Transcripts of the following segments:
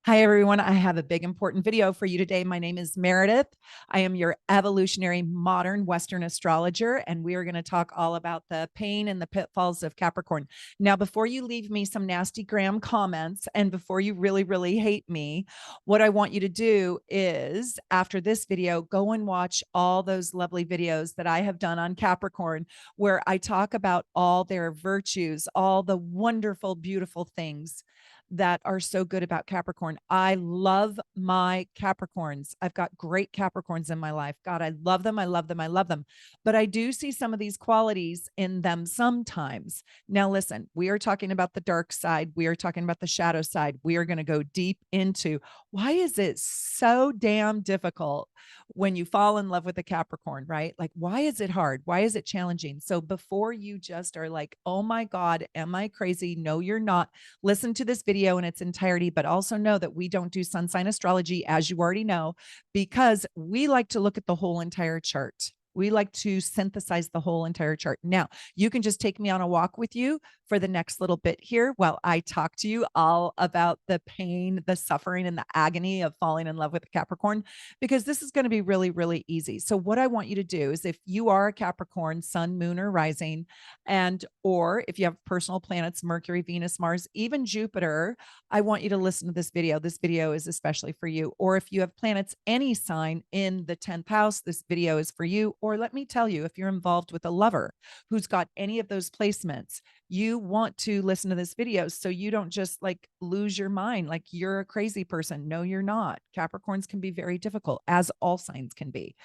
Hi, everyone. I have a big important video for you today. My name is Meredith. I am your evolutionary modern Western astrologer, and we are going to talk all about the pain and the pitfalls of Capricorn. Now, before you leave me some nasty gram comments and before you really hate me, what I want you to do is after this video, go and watch all those lovely videos that I have done on Capricorn, where I talk about all their virtues, all the wonderful, beautiful things that are so good about Capricorn. I love my Capricorns. I've got great Capricorns in my life. God, I love them. I love them. I love them. But I do see some of these qualities in them sometimes. Now, listen, we are talking about the dark side. We are talking about the shadow side. We are going to go deep into why is it so damn difficult when you fall in love with a Capricorn, right? Like, why is it hard? Why is it challenging? So before you just are like, oh my God, am I crazy? No, you're not. Listen to this video in its entirety, but also know that we don't do sun sign astrology, as you already know, because we like to look at the whole entire chart. We like to synthesize the whole entire chart. Now, you can just take me on a walk with you for the next little bit here while I talk to you all about the pain, the suffering, and the agony of falling in love with a Capricorn, because this is going to be really easy. So what I want you to do is, if you are a Capricorn, sun, moon, or rising, and or if you have personal planets, Mercury, Venus, Mars, even Jupiter, I want you to listen to this video. This video is especially for you. Or if you have planets, any sign in the 10th house, this video is for you. Or let me tell you, if you're involved with a lover who's got any of those placements, you want to listen to this video so you don't just like lose your mind like you're a crazy person. No, you're not. Capricorns can be very difficult, as all signs can be.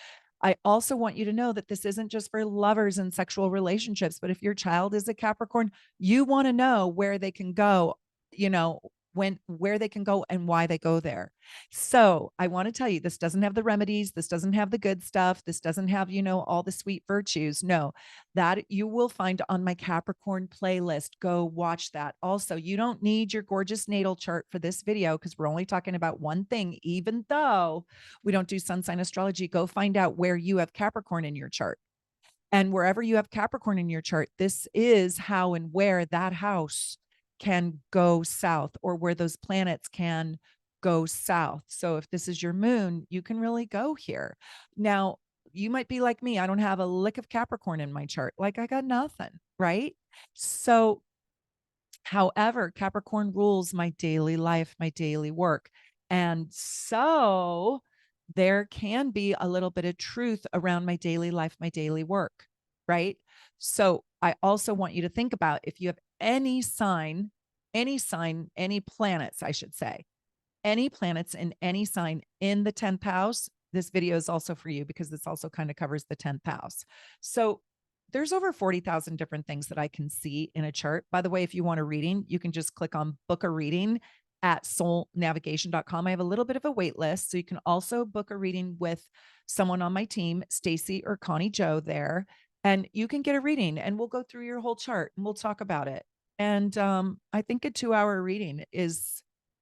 I also want you to know that this isn't just for lovers and sexual relationships, but if your child is a Capricorn, you want to know where they can go, where they can go and why they go there. So I want to tell you, this doesn't have the remedies. This doesn't have the good stuff. This doesn't have, all the sweet virtues. No, that you will find on my Capricorn playlist. Go watch that. Also, you don't need your gorgeous natal chart for this video because we're only talking about one thing, even though we don't do sun sign astrology. Go find out where you have Capricorn in your chart. And wherever you have Capricorn in your chart, this is how and where that house can go south, or where those planets can go south. So if this is your moon, you can really go here. Now, you might be like me. I don't have a lick of Capricorn in my chart. Like, I got nothing, right? So, however, Capricorn rules my daily life, my daily work. And so there can be a little bit of truth around my daily life, my daily work, right? So I also want you to think about, if you have any planets, I should say, any planets in any sign in the 10th house, this video is also for you because this also kind of covers the 10th house. So there's over 40,000 different things that I can see in a chart. By the way, if you want a reading, you can just click on book a reading at teamsoulnavigation.com. I have a little bit of a wait list, so you can also book a reading with someone on my team, Stacy or Connie Joe there, and you can get a reading and we'll go through your whole chart and we'll talk about it. And I think a 2-hour reading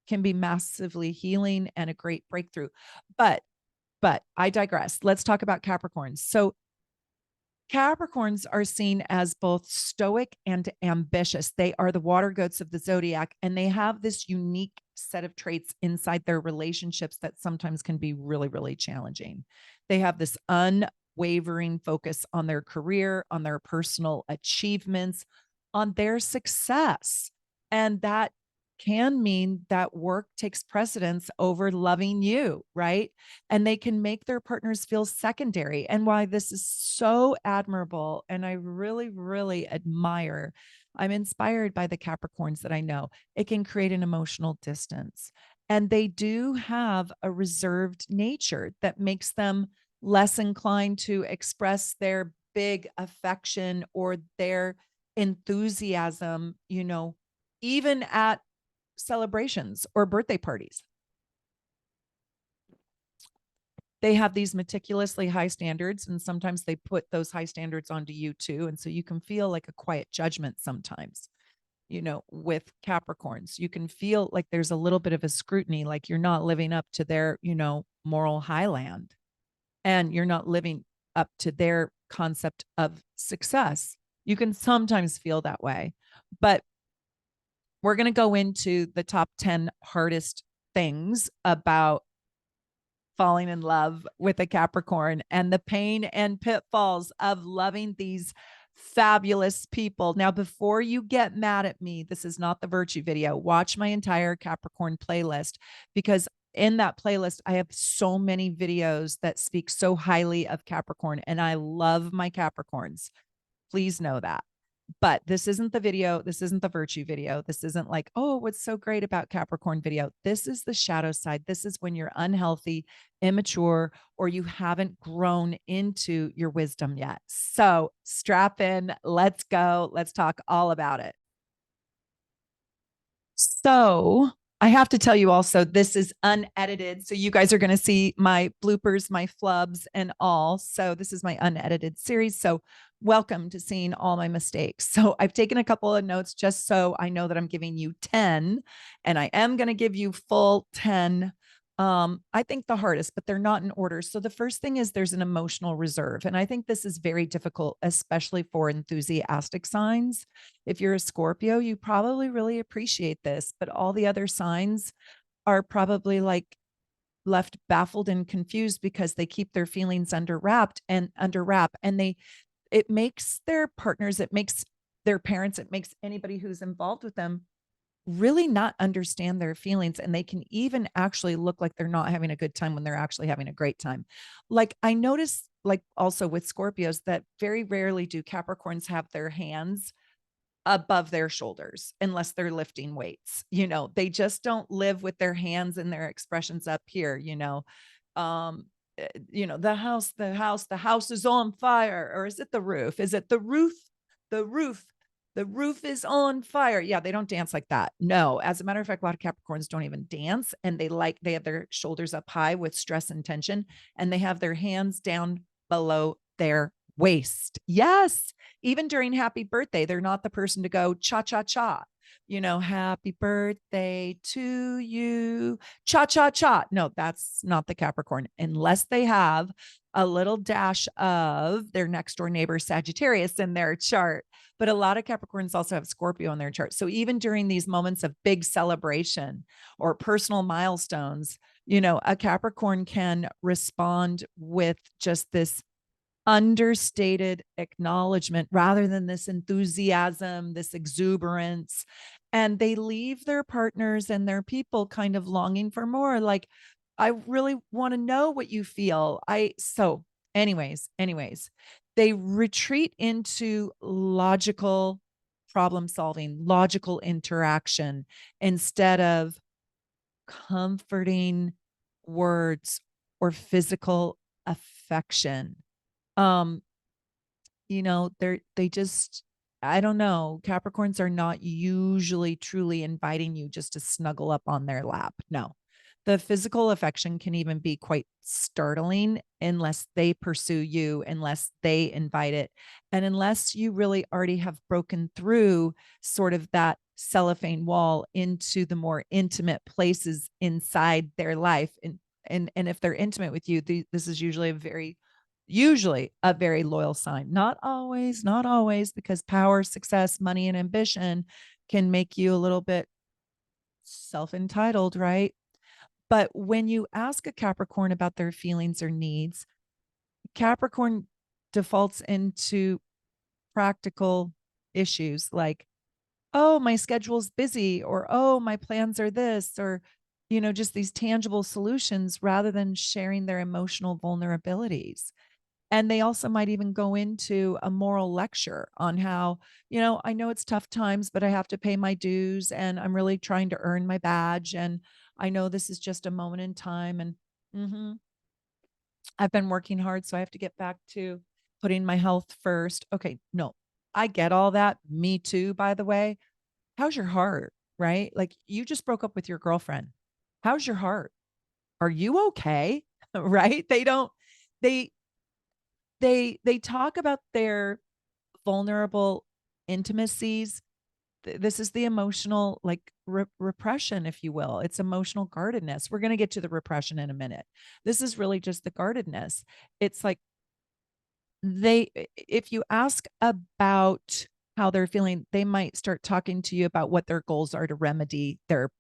can be massively healing and a great breakthrough. But I digress. Let's talk about Capricorns. So Capricorns are seen as both stoic and ambitious. They are the water goats of the zodiac, and they have this unique set of traits inside their relationships that sometimes can be really challenging. They have this unwavering focus on their career, on their personal achievements, on their success. And that can mean that work takes precedence over loving you, right? And they can make their partners feel secondary. And why this is so admirable, and I really admire, I'm inspired by the Capricorns that I know. It can create an emotional distance. And they do have a reserved nature that makes them less inclined to express their big affection or their enthusiasm, even at celebrations or birthday parties. They have these meticulously high standards, and sometimes they put those high standards onto you too. And so you can feel like a quiet judgment sometimes, with Capricorns. You can feel like there's a little bit of a scrutiny, like you're not living up to their, moral highland, and you're not living up to their concept of success. You can sometimes feel that way, but we're going to go into the top 10 hardest things about falling in love with a Capricorn and the pain and pitfalls of loving these fabulous people. Now, before you get mad at me, this is not the virtue video. Watch my entire Capricorn playlist, because in that playlist, I have so many videos that speak so highly of Capricorn, and I love my Capricorns. Please know that. But this isn't the video. This isn't the virtue video. This isn't like, oh, what's so great about Capricorn video. This is the shadow side. This is when you're unhealthy, immature, or you haven't grown into your wisdom yet. So strap in. Let's go. Let's talk all about it. So I have to tell you also, this is unedited. So you guys are going to see my bloopers, my flubs, and all. So this is my unedited series. So welcome to seeing all my mistakes. So I've taken a couple of notes just so I know that I'm giving you 10, and I am going to give you full 10. I think the hardest, but they're not in order. So the first thing is there's an emotional reserve. And I think this is very difficult, especially for enthusiastic signs. If you're a Scorpio, you probably really appreciate this, but all the other signs are probably like left baffled and confused because they keep their feelings under wrap, and it makes their partners, it makes their parents, it makes anybody who's involved with them really not understand their feelings. And they can even actually look like they're not having a good time when they're actually having a great time. Like I noticed, like also with Scorpios, that very rarely do Capricorns have their hands above their shoulders unless they're lifting weights. They just don't live with their hands and their expressions up here. Um the house is on fire. Or is it the roof? Is it the roof? The roof is on fire. Yeah, they don't dance like that. No, as a matter of fact, a lot of Capricorns don't even dance, and they have their shoulders up high with stress and tension, and they have their hands down below their waist. Yes, even during happy birthday, they're not the person to go cha cha cha. Happy birthday to you, cha cha cha. No, that's not the Capricorn, unless they have a little dash of their next door neighbor Sagittarius in their chart. But a lot of Capricorns also have Scorpio in their chart. So even during these moments of big celebration or personal milestones, a Capricorn can respond with just this understated acknowledgement rather than this enthusiasm, this exuberance. And they leave their partners and their people kind of longing for more. Like, I really want to know what you feel. Anyways, they retreat into logical problem solving, logical interaction instead of comforting words or physical affection. um they just, I don't know, Capricorns are not usually truly inviting you just to snuggle up on their lap. No, the physical affection can even be quite startling unless they pursue you, unless they invite it, and unless you really already have broken through sort of that cellophane wall into the more intimate places inside their life. And if they're intimate with you, this is usually a very loyal sign. Not always, because power, success, money, and ambition can make you a little bit self-entitled, right? But when you ask a Capricorn about their feelings or needs, Capricorn defaults into practical issues like, oh, my schedule's busy, or oh, my plans are this, or just these tangible solutions rather than sharing their emotional vulnerabilities. And they also might even go into a moral lecture on how, I know it's tough times, but I have to pay my dues, and I'm really trying to earn my badge. And I know this is just a moment in time. And I've been working hard, so I have to get back to putting my health first. Okay. No, I get all that. Me too, by the way. How's your heart? Right? Like, you just broke up with your girlfriend. How's your heart? Are you okay? Right? They they talk about their vulnerable intimacies. This is the emotional, like, repression, if you will. It's emotional guardedness. We're going to get to the repression in a minute. This is really just the guardedness. It's like, if you ask about how they're feeling, they might start talking to you about what their goals are to remedy their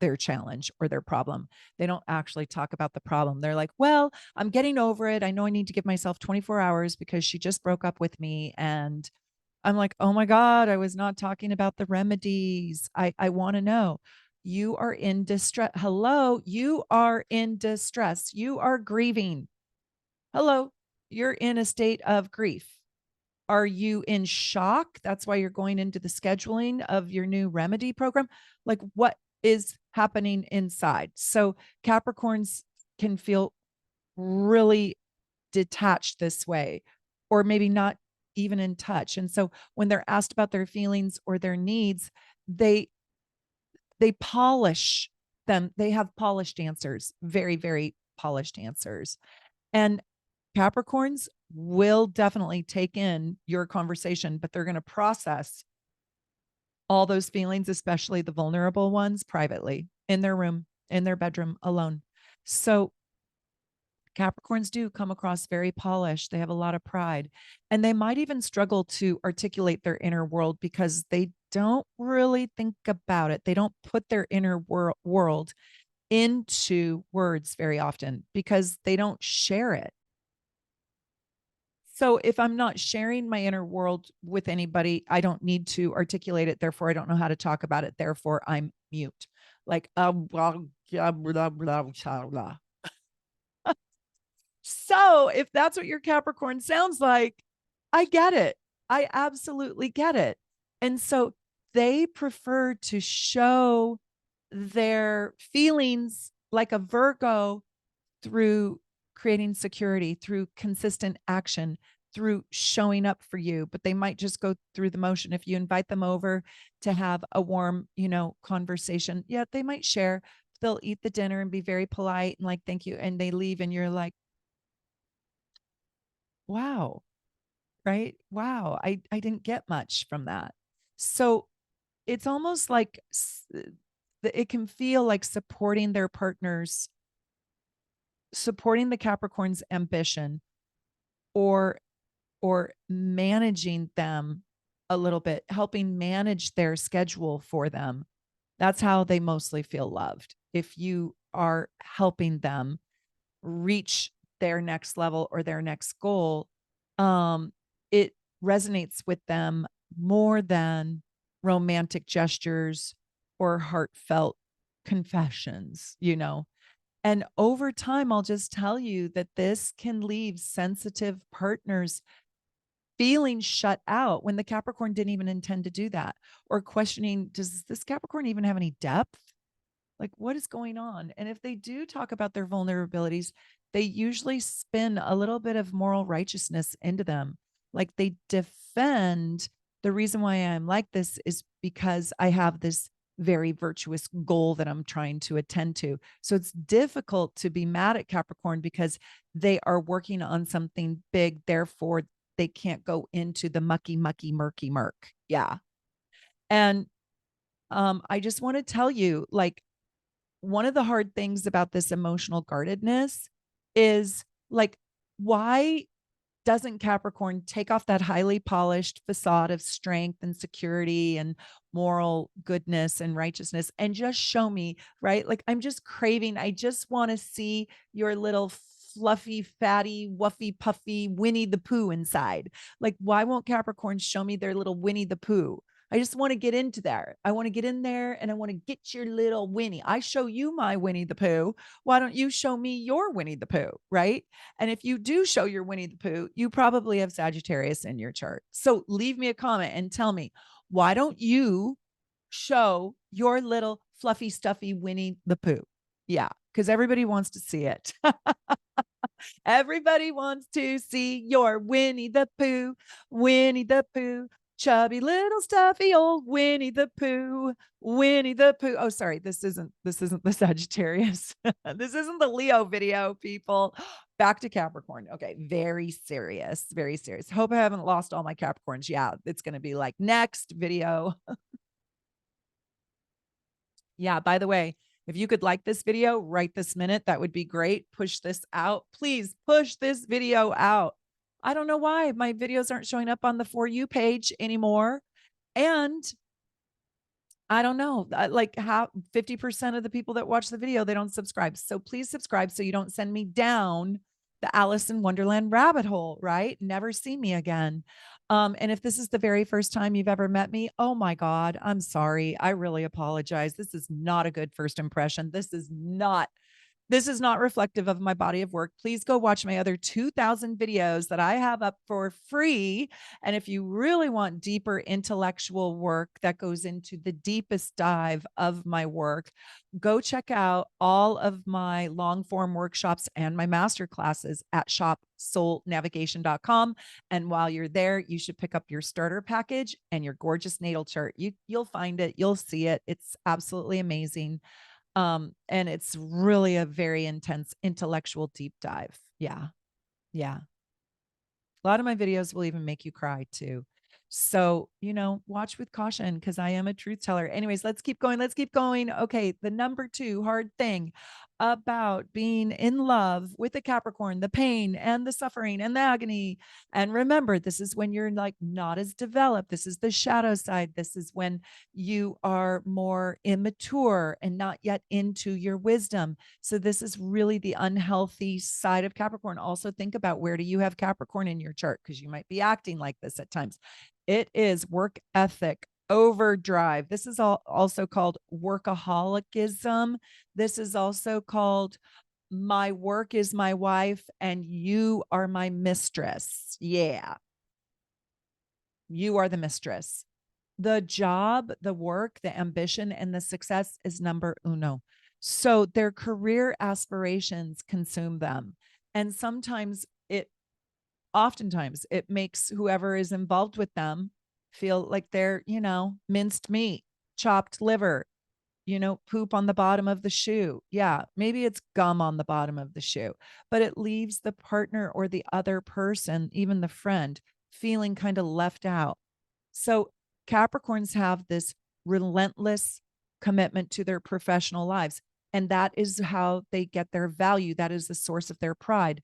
their challenge or their problem. They don't actually talk about the problem. They're like, well, I'm getting over it. I know I need to give myself 24 hours because she just broke up with me. And I'm like, oh my God, I was not talking about the remedies. I want to know. You are in distress. Hello, you are in distress. You are grieving. Hello, you're in a state of grief. Are you in shock? That's why you're going into the scheduling of your new remedy program. Like, what is happening inside? So, Capricorns can feel really detached this way, or maybe not even in touch. And so, when they're asked about their feelings or their needs, they polish them. They have polished answers, very, very polished answers. And Capricorns will definitely take in your conversation, but they're going to process all those feelings, especially the vulnerable ones, privately in their room, in their bedroom, alone. So Capricorns do come across very polished. They have a lot of pride, and they might even struggle to articulate their inner world because they don't really think about it. They don't put their inner world into words very often because they don't share it. So if I'm not sharing my inner world with anybody, I don't need to articulate it. Therefore, I don't know how to talk about it. Therefore, I'm mute. Like, blah, blah, blah, blah, blah. So if that's what your Capricorn sounds like, I get it. I absolutely get it. And so they prefer to show their feelings like a Virgo through creating security, through consistent action, through showing up for you, but they might just go through the motion. If you invite them over to have a warm, conversation, yeah, they might share. They'll eat the dinner and be very polite and like, thank you. And they leave and you're like, wow, right? Wow. I didn't get much from that. So it's almost like it can feel like supporting their partners, supporting the Capricorn's ambition, or managing them a little bit, helping manage their schedule for them. That's how they mostly feel loved. If you are helping them reach their next level or their next goal, it resonates with them more than romantic gestures or heartfelt confessions. And over time, I'll just tell you that this can leave sensitive partners feeling shut out when the Capricorn didn't even intend to do that, or questioning, does this Capricorn even have any depth? Like, what is going on? And if they do talk about their vulnerabilities, they usually spin a little bit of moral righteousness into them. Like, they defend the reason why I'm like this is because I have this very virtuous goal that I'm trying to attend to. So it's difficult to be mad at Capricorn because they are working on something big. Therefore, they can't go into the mucky, mucky, murky, murk. Yeah. And I just want to tell you, like, one of the hard things about this emotional guardedness is, like, why doesn't Capricorn take off that highly polished facade of strength and security and moral goodness and righteousness and just show me, right? Like, I'm just craving, I just want to see your little fluffy, fatty, wuffy, puffy Winnie the Pooh inside. Like, why won't Capricorn show me their little Winnie the Pooh? I just want to get into there. I want to get in there and I want to get your little Winnie. I show you my Winnie the Pooh. Why don't you show me your Winnie the Pooh? Right. And if you do show your Winnie the Pooh, you probably have Sagittarius in your chart. So leave me a comment and tell me, why don't you show your little fluffy, stuffy Winnie the Pooh? Yeah, because everybody wants to see it. Everybody wants to see your Winnie the Pooh, Winnie the Pooh, chubby little stuffy old Winnie the Pooh, Winnie the Pooh. Oh, sorry, this isn't the Sagittarius. This isn't the Leo video, people. Back to Capricorn. Okay, very serious, very serious. Hope I haven't lost all my Capricorns. Yeah, it's going to be like next video. Yeah, by the way, if you could like this video right this minute, that would be great. Push this out. Please push this video out. I don't know why my videos aren't showing up on the For You page anymore. And I don't know, like how 50% of the people that watch the video, they don't subscribe. So please subscribe so you don't send me down the Alice in Wonderland rabbit hole, right? Never see me again. And if this is the very first time you've ever met me, oh my God, I'm sorry. I really apologize. This is not a good first impression. This is not reflective of my body of work. Please go watch my other 2,000 videos that I have up for free. And if you really want deeper intellectual work that goes into the deepest dive of my work, go check out all of my long form workshops and my master classes at shopsoulnavigation.com. And while you're there, you should pick up your starter package and your gorgeous natal chart. You'll find it, you'll see it. It's absolutely amazing. And it's really a very intense intellectual deep dive. Yeah. Yeah. A lot of my videos will even make you cry too. So, watch with caution because I am a truth teller. Anyways, let's keep going. Let's keep going. Okay. The number two hard thing about being in love with the Capricorn, the pain and the suffering and the agony. And remember, this is when you're like not as developed. This is the shadow side. This is when you are more immature and not yet into your wisdom. So this is really the unhealthy side of Capricorn. Also think about, where do you have Capricorn in your chart? Because you might be acting like this at times. It is work ethic overdrive. This is also called workaholicism. This is also called my work is my wife and you are my mistress. Yeah. You are the mistress. The job, the work, the ambition, and the success is number uno. So their career aspirations consume them. And oftentimes it makes whoever is involved with them feel like they're, minced meat, chopped liver, poop on the bottom of the shoe. Yeah, maybe it's gum on the bottom of the shoe, but it leaves the partner or the other person, even the friend, feeling kind of left out. So Capricorns have this relentless commitment to their professional lives, and that is how they get their value. That is the source of their pride.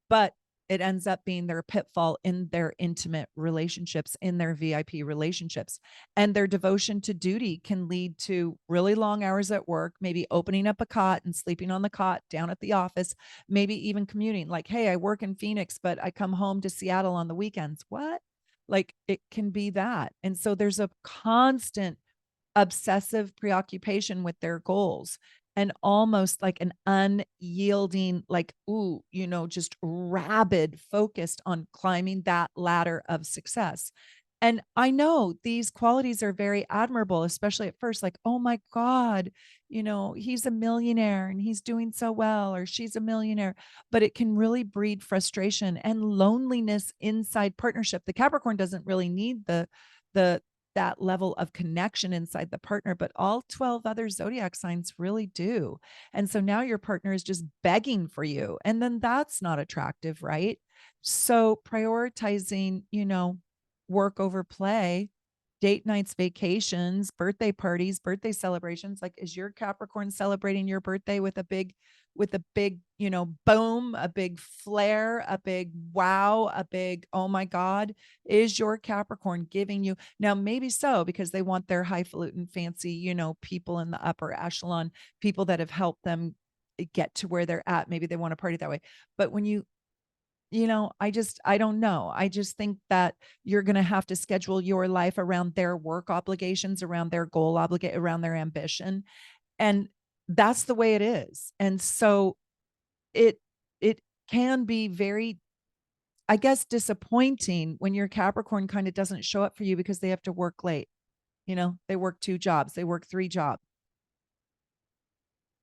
But it ends up being their pitfall in their intimate relationships, in their VIP relationships. And their devotion to duty can lead to really long hours at work, maybe opening up a cot and sleeping on the cot down at the office, maybe even commuting. Like, hey, I work in Phoenix, but I come home to Seattle on the weekends. What? Like, it can be that. And so there's a constant obsessive preoccupation with their goals, and almost like an unyielding, like, just rabid focused on climbing that ladder of success. And I know these qualities are very admirable, especially at first, like, oh my God, he's a millionaire and he's doing so well, or she's a millionaire, but it can really breed frustration and loneliness inside partnership. The Capricorn doesn't really need the that level of connection inside the partner, but all 12 other zodiac signs really do. And so now your partner is just begging for you. And then that's not attractive, right? So prioritizing, work over play, date nights, vacations, birthday parties, birthday celebrations. Like, is your Capricorn celebrating your birthday with a big, boom, a big flare, a big wow, a big, oh my God? Is your Capricorn giving you, now maybe so, because they want their highfalutin fancy, people in the upper echelon, people that have helped them get to where they're at. Maybe they want to party that way. But when I don't know. I just think that you're going to have to schedule your life around their work obligations, around their goal around their ambition. And that's the way it is. And so it, it can be very, I guess, disappointing when your Capricorn kind of doesn't show up for you because they have to work late. They work 2 jobs, they work 3 jobs.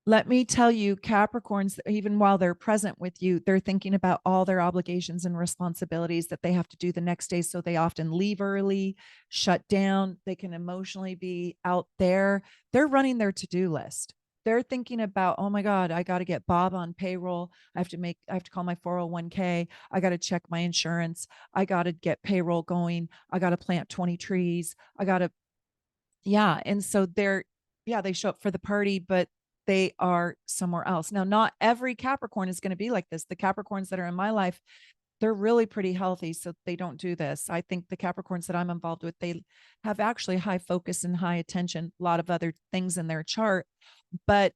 Let me tell you, Capricorns, even while they're present with you, they're thinking about all their obligations and responsibilities that they have to do the next day. So they often leave early, shut down. They can emotionally be out there. They're running their to-do list. They're thinking about, oh my God, I got to get Bob on payroll. I have to call my 401k. I got to check my insurance. I got to get payroll going. I got to plant 20 trees. Yeah. And so they show up for the party, but they are somewhere else. Now, not every Capricorn is going to be like this. The Capricorns that are in my life, they're really pretty healthy, so they don't do this. I think the Capricorns that I'm involved with, they have actually high focus and high attention, a lot of other things in their chart. But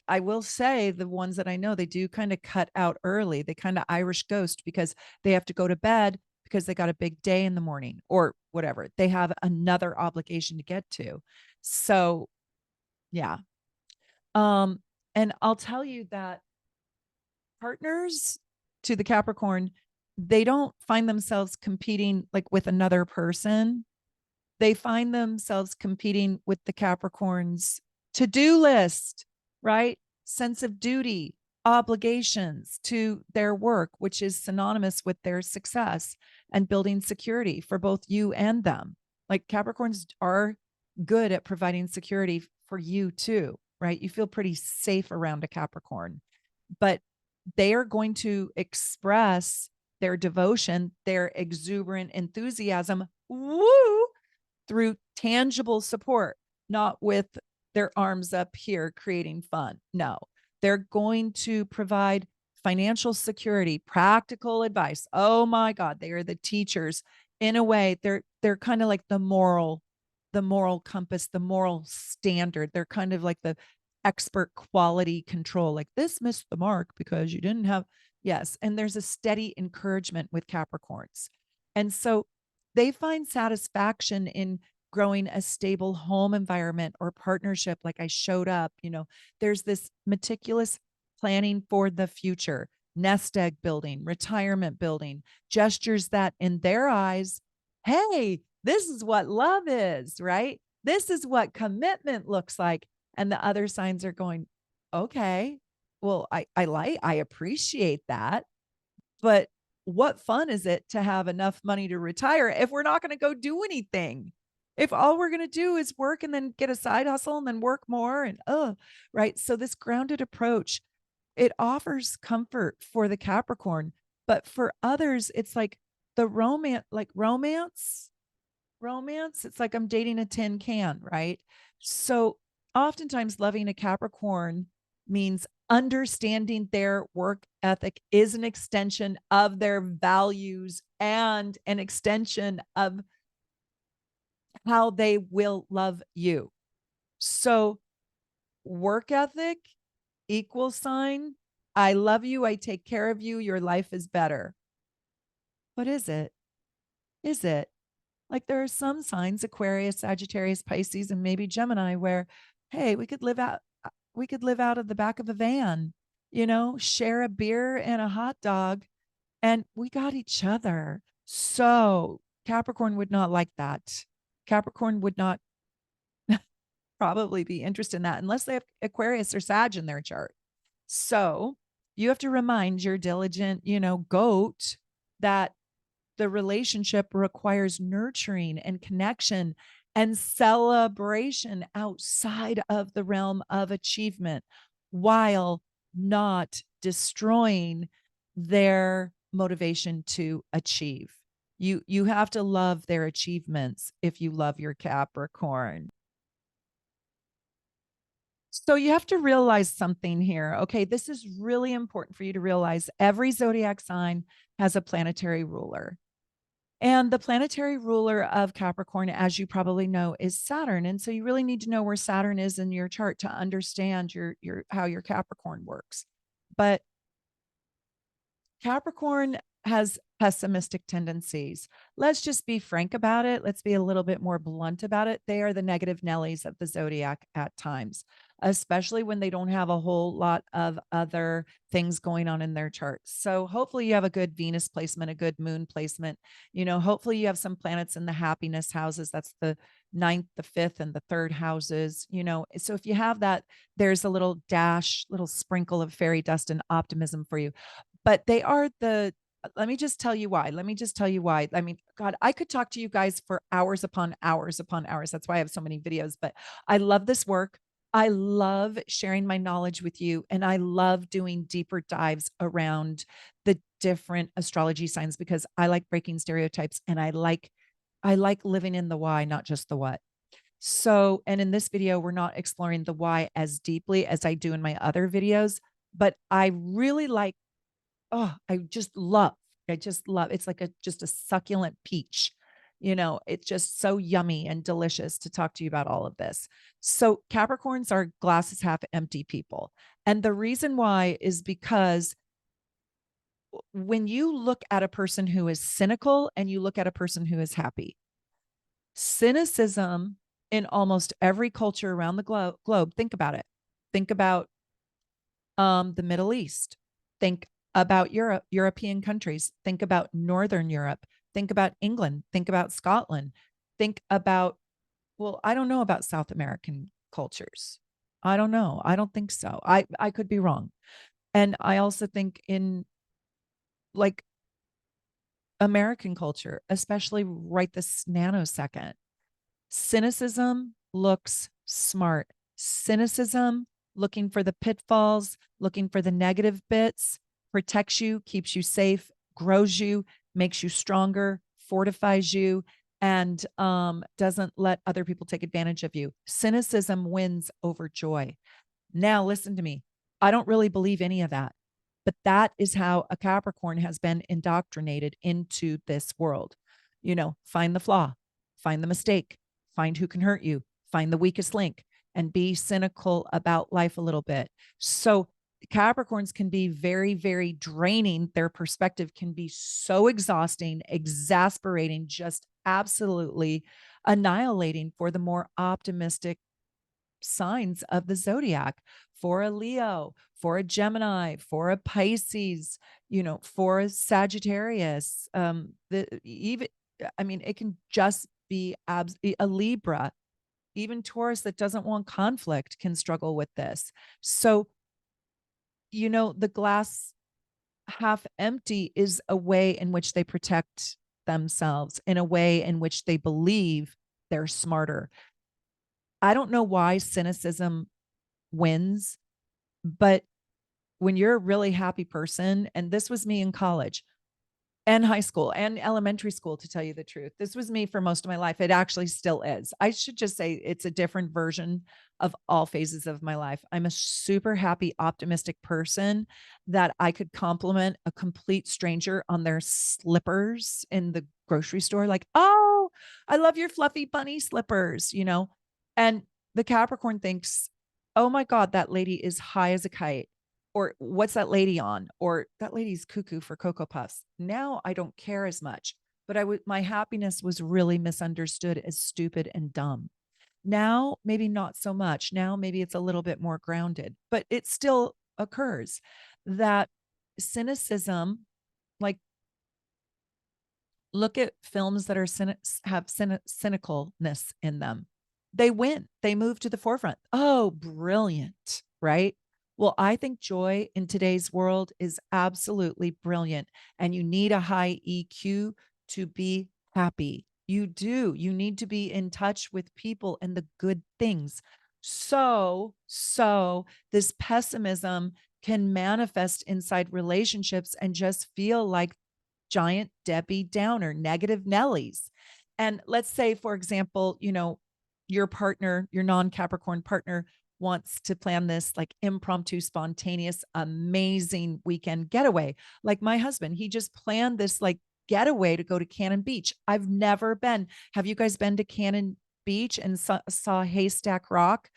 I will say the ones that I know, they do kind of cut out early. They kind of Irish ghost because they have to go to bed because they got a big day in the morning or whatever. They have another obligation to get to. So, yeah. Um, and I'll tell you that partners to the Capricorn, they don't find themselves competing like with another person. They find themselves competing with the Capricorn's to-do list, right? Sense of duty, obligations to their work, which is synonymous with their success and building security for both you and them. Like Capricorns are good at providing security for you too, right? You feel pretty safe around a Capricorn, but they are going to express their devotion, their exuberant enthusiasm, woo, through tangible support, not with their arms up here creating fun. No, they're going to provide financial security, practical advice. Oh my God, they are the teachers in a way. They're kind of like the moral compass, the moral standard. They're kind of like the expert quality control. Like this missed the mark because you didn't have, yes. And there's a steady encouragement with Capricorns. And so they find satisfaction in growing a stable home environment or partnership. Like I showed up, there's this meticulous planning for the future, nest egg building, retirement building, gestures that in their eyes, hey, this is what love is, right? This is what commitment looks like. And the other signs are going, okay, well, I appreciate that. But what fun is it to have enough money to retire if we're not going to go do anything? If all we're going to do is work and then get a side hustle and then work more and right. So this grounded approach, it offers comfort for the Capricorn, but for others, it's like the romance. It's like I'm dating a tin can, right? So oftentimes loving a Capricorn means understanding their work ethic is an extension of their values and an extension of how they will love you. So work ethic, equal sign, I love you, I take care of you, your life is better. What is it? Is it? Like there are some signs, Aquarius, Sagittarius, Pisces, and maybe Gemini, where, hey, we could live out of the back of a van, share a beer and a hot dog, and we got each other. So Capricorn would not like that. Capricorn would not probably be interested in that unless they have Aquarius or Sag in their chart. So you have to remind your diligent, goat that the relationship requires nurturing and connection and celebration outside of the realm of achievement while not destroying their motivation to achieve. You have to love their achievements if you love your Capricorn. So you have to realize something here. Okay, this is really important for you to realize. Every zodiac sign has a planetary ruler. And the planetary ruler of Capricorn, as you probably know, is Saturn. And so you really need to know where Saturn is in your chart to understand your how your Capricorn works. But Capricorn has pessimistic tendencies. Let's just be frank about it. Let's be a little bit more blunt about it. They are the negative Nellies of the zodiac at times, especially when they don't have a whole lot of other things going on in their charts. So hopefully you have a good Venus placement, a good moon placement. Hopefully you have some planets in the happiness houses. That's the ninth, the fifth, and the third houses. So if you have that, there's a little little sprinkle of fairy dust and optimism for you. But they are let me just tell you why. I mean, God, I could talk to you guys for hours upon hours upon hours. That's why I have so many videos, but I love this work. I love sharing my knowledge with you, and I love doing deeper dives around the different astrology signs because I like breaking stereotypes and I like living in the why, not just the what. So, and in this video, we're not exploring the why as deeply as I do in my other videos, but I really like Oh, I just love, it's like just a succulent peach. It's just so yummy and delicious to talk to you about all of this. So Capricorns are glasses half empty people. And the reason why is because when you look at a person who is cynical and you look at a person who is happy, cynicism in almost every culture around the globe, think about it. Think about the Middle East. Think about Europe, European countries. Think about Northern Europe. Think about England. Think about Scotland. Think about, well, I don't know about South American cultures. I don't know. I don't think so. I could be wrong. And I also think in like American culture, especially right this nanosecond, cynicism looks smart. Cynicism, looking for the pitfalls, looking for the negative bits, protects you, keeps you safe, grows you, makes you stronger, fortifies you, and doesn't let other people take advantage of you. Cynicism wins over joy. Now, listen to me. I don't really believe any of that, but that is how a Capricorn has been indoctrinated into this world. Find the flaw, find the mistake, find who can hurt you, find the weakest link, and be cynical about life a little bit. So, Capricorns can be very, very draining. Their perspective can be so exhausting, exasperating, just absolutely annihilating for the more optimistic signs of the zodiac, for a Leo, for a Gemini, for a Pisces, for a Sagittarius. It can just be a Libra. Even Taurus that doesn't want conflict can struggle with this. So, the glass half empty is a way in which they protect themselves, in a way in which they believe they're smarter. I don't know why cynicism wins, but when you're a really happy person, and this was me in college and high school and elementary school, to tell you the truth, this was me for most of my life. It actually still is. I should just say it's a different version of all phases of my life. I'm a super happy, optimistic person that I could compliment a complete stranger on their slippers in the grocery store, like, oh, I love your fluffy bunny slippers. And the Capricorn thinks, oh my God, that lady is high as a kite. Or what's that lady on? Or that lady's cuckoo for Cocoa Puffs. Now I don't care as much, but my happiness was really misunderstood as stupid and dumb. Now, maybe not so much. Now, maybe it's a little bit more grounded, but it still occurs that cynicism, like, look at films that have cynicalness in them. They win. They move to the forefront. Oh, brilliant, right? Well, I think joy in today's world is absolutely brilliant. And you need a high EQ to be happy. You do. You need to be in touch with people and the good things. So this pessimism can manifest inside relationships and just feel like giant Debbie Downer, negative Nellies. And let's say, for example, your partner, your non Capricorn partner, wants to plan this like impromptu, spontaneous, amazing weekend getaway. Like my husband, he just planned this like getaway to go to Cannon Beach. I've never been. Have you guys been to Cannon Beach and saw Haystack Rock?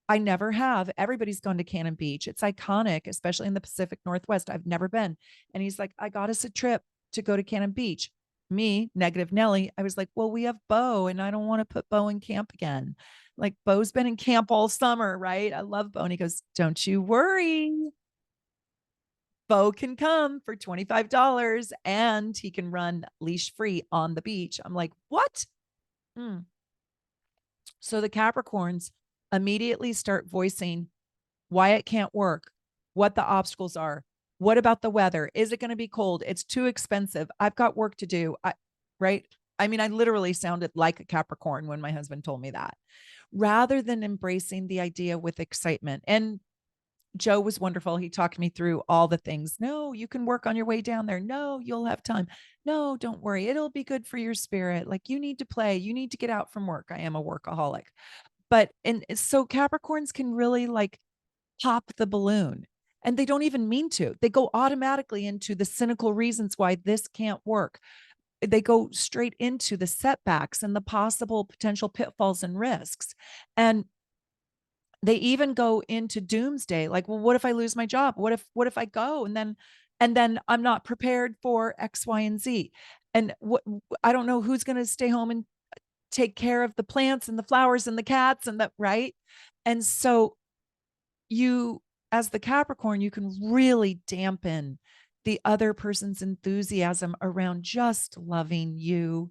I never have. Everybody's gone to Cannon Beach. It's iconic, especially in the Pacific Northwest. I've never been. And he's like, I got us a trip to go to Cannon Beach. Me, negative Nelly, I was like, well, we have Bo and I don't want to put Bo in camp again. Like, Bo's been in camp all summer, right? I love Bo. And he goes, don't you worry. Bo can come for $25 and he can run leash free on the beach. I'm like, what? Hmm. So the Capricorns immediately start voicing why it can't work, what the obstacles are. What about the weather? Is it going to be cold? It's too expensive. I've got work to do. Right? I mean, I literally sounded like a Capricorn when my husband told me that, rather than embracing the idea with excitement. And Joe was wonderful. He talked me through all the things. No, you can work on your way down there. No, you'll have time. No, don't worry. It'll be good for your spirit. Like, you need to play. You need to get out from work. I am a workaholic. But and so Capricorns can really like pop the balloon. and they don't even mean to. They go automatically into the cynical reasons why this can't work. They go straight into the setbacks and the possible potential pitfalls and risks. And they even go into doomsday, like, well, what if I lose my job? What if I go and then I'm not prepared for X, Y, and Z? And what, I don't know who's going to stay home and take care of the plants and the flowers and the cats and the right. And so you, as the Capricorn, you can really dampen the other person's enthusiasm around just loving you,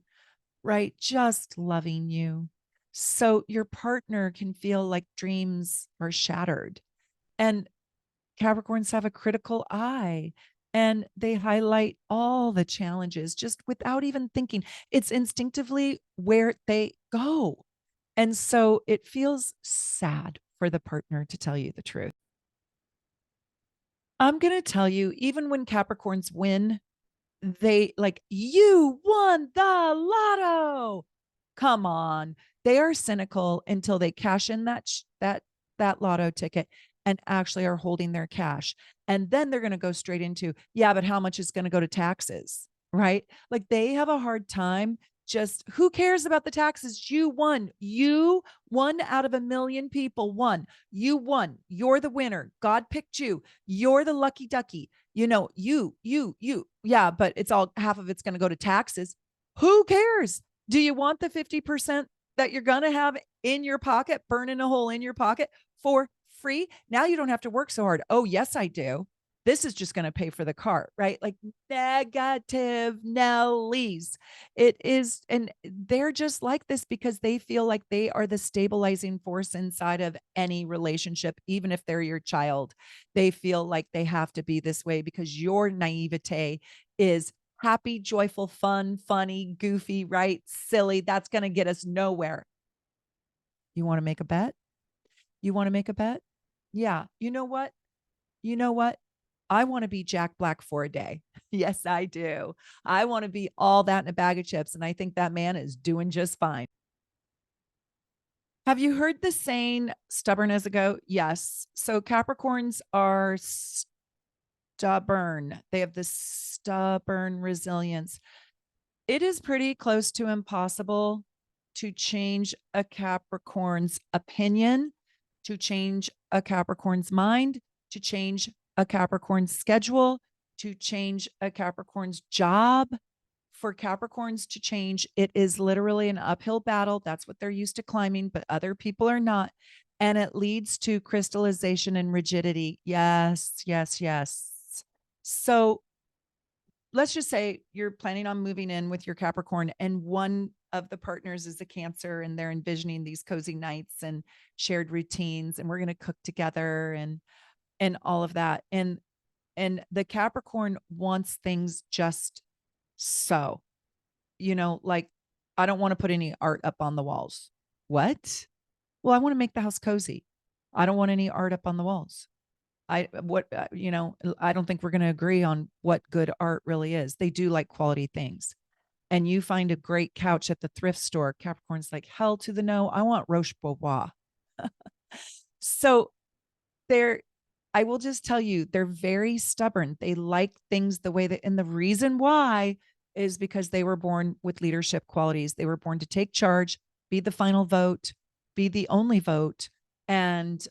right? Just loving you. So your partner can feel like dreams are shattered. And Capricorns have a critical eye and they highlight all the challenges just without even thinking. It's instinctively where they go. And so it feels sad for the partner, to tell you the truth. I'm going to tell you, even when Capricorns win, they like, you won the lotto. Come on. They are cynical until they cash in that lotto ticket and actually are holding their cash. And then they're going to go straight into, yeah, but how much is going to go to taxes? Right? Like they have a hard time. Just who cares about the taxes? You won. You one out of a million people won. You won. You're the winner. God picked you. You're the lucky ducky. You. Yeah, but it's all, half of it's going to go to taxes. Who cares? Do you want the 50% that you're going to have in your pocket, burning a hole in your pocket for free? Now you don't have to work so hard. Oh, yes, I do. This is just going to pay for the car, right? Like negative Nellies. It is. And they're just like this because they feel like they are the stabilizing force inside of any relationship, even if they're your child. They feel like they have to be this way because your naivete is happy, joyful, fun, funny, goofy, right? Silly. That's going to get us nowhere. You want to make a bet? You want to make a bet? Yeah. You know what? You know what? I want to be Jack Black for a day. Yes, I do. I want to be all that in a bag of chips. And I think that man is doing just fine. Have you heard the saying, stubborn as a goat? Yes. So Capricorns are stubborn. They have this stubborn resilience. It is pretty close to impossible to change a Capricorn's opinion, to change a Capricorn's mind, to change a Capricorn's schedule, to change a Capricorn's job. For Capricorns to change, it is literally an uphill battle. That's what they're used to climbing, but other people are not. And it leads to crystallization and rigidity. Yes, yes, yes. So let's just say you're planning on moving in with your Capricorn and one of the partners is a Cancer and they're envisioning these cozy nights and shared routines and we're going to cook together and all of that. And the Capricorn wants things just so, like, I don't want to put any art up on the walls. What? Well, I want to make the house cozy. I don't want any art up on the walls. I don't think we're going to agree on what good art really is. They do like quality things. And you find a great couch at the thrift store. Capricorn's like, hell to the no. I want Roche Bobois. So they're, I will just tell you, they're very stubborn. They like things the way that, and the reason why is because they were born with leadership qualities. They were born to take charge, be the final vote, be the only vote. And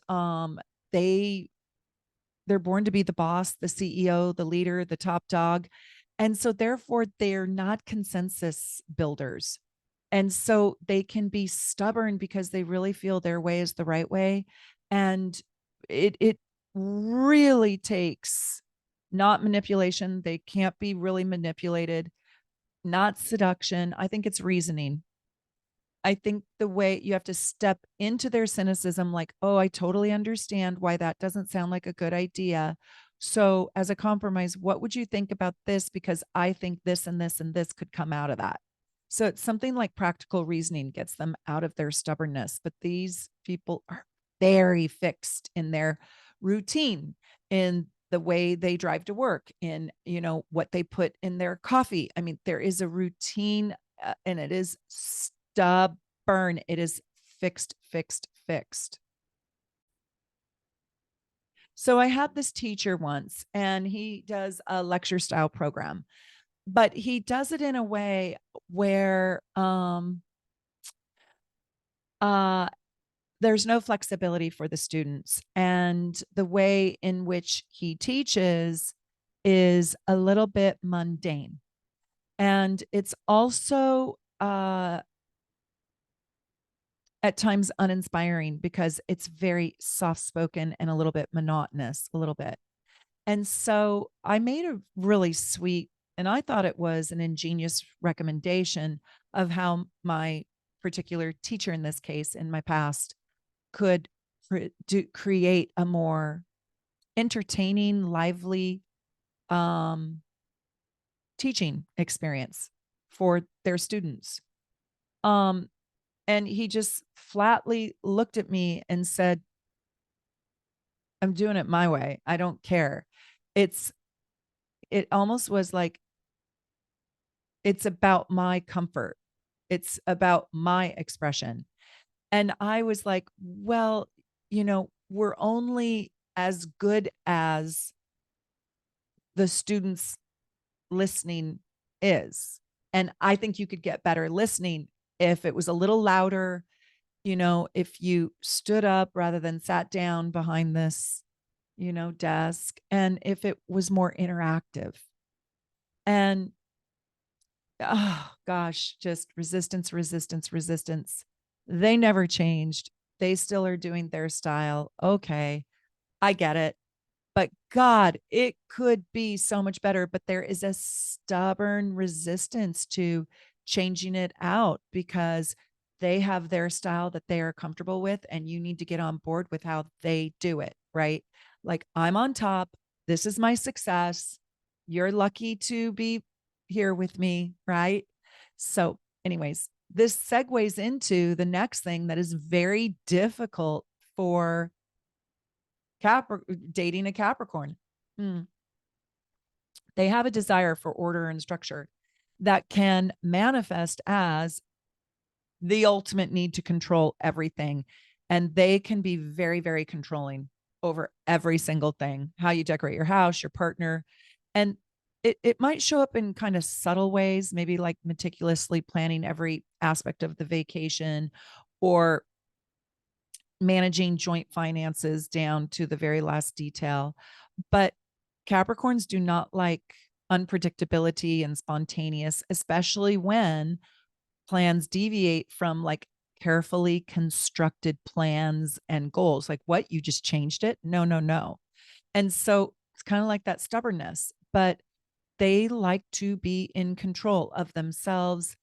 they they're born to be the boss, the CEO, the leader, the top dog. And so therefore they're not consensus builders. And so they can be stubborn because they really feel their way is the right way. And it really takes not manipulation. They can't be really manipulated, not seduction. I think it's reasoning. I think the way you have to step into their cynicism, like, oh, I totally understand why that doesn't sound like a good idea. So, as a compromise, what would you think about this? Because I think this and this and this could come out of that. So, it's something like practical reasoning gets them out of their stubbornness. But these people are very fixed in their routine, in the way they drive to work, in what they put in their coffee. I mean, there is a routine, and it is stubborn. It is fixed, fixed, fixed. So I had this teacher once, and he does a lecture style program, but he does it in a way where uh there's no flexibility for the students, and the way in which he teaches is a little bit mundane, and it's also at times uninspiring because it's very soft spoken and a little bit monotonous, a little bit. And so I made a really sweet, and I thought it was an ingenious recommendation of how my particular teacher in this case in my past could create a more entertaining, lively um, teaching experience for their students. Um, and he just flatly looked at me and said, I'm doing it my way. I don't care. It's, it almost was like, it's about my comfort. It's about my expression. And I was like, well, we're only as good as the students listening is. And I think you could get better listening if it was a little louder, if you stood up rather than sat down behind this, desk, and if it was more interactive. And oh gosh, just resistance, resistance, resistance. They never changed. They still are doing their style. Okay, I get it. But God, it could be so much better. But there is a stubborn resistance to changing it out because they have their style that they are comfortable with, and you need to get on board with how they do it, right? Like, I'm on top. This is my success. You're lucky to be here with me, right? So, anyways, this segues into the next thing that is very difficult for dating a Capricorn. Hmm. They have a desire for order and structure that can manifest as the ultimate need to control everything. And they can be very, very controlling over every single thing, how you decorate your house, your partner. And it might show up in kind of subtle ways, maybe like meticulously planning every aspect of the vacation, or managing joint finances down to the very last detail. But Capricorns do not like unpredictability and spontaneous, especially when plans deviate from like carefully constructed plans and goals. Like, what? You just changed it? No, no, no. And so it's kind of like that stubbornness, but they like to be in control of themselves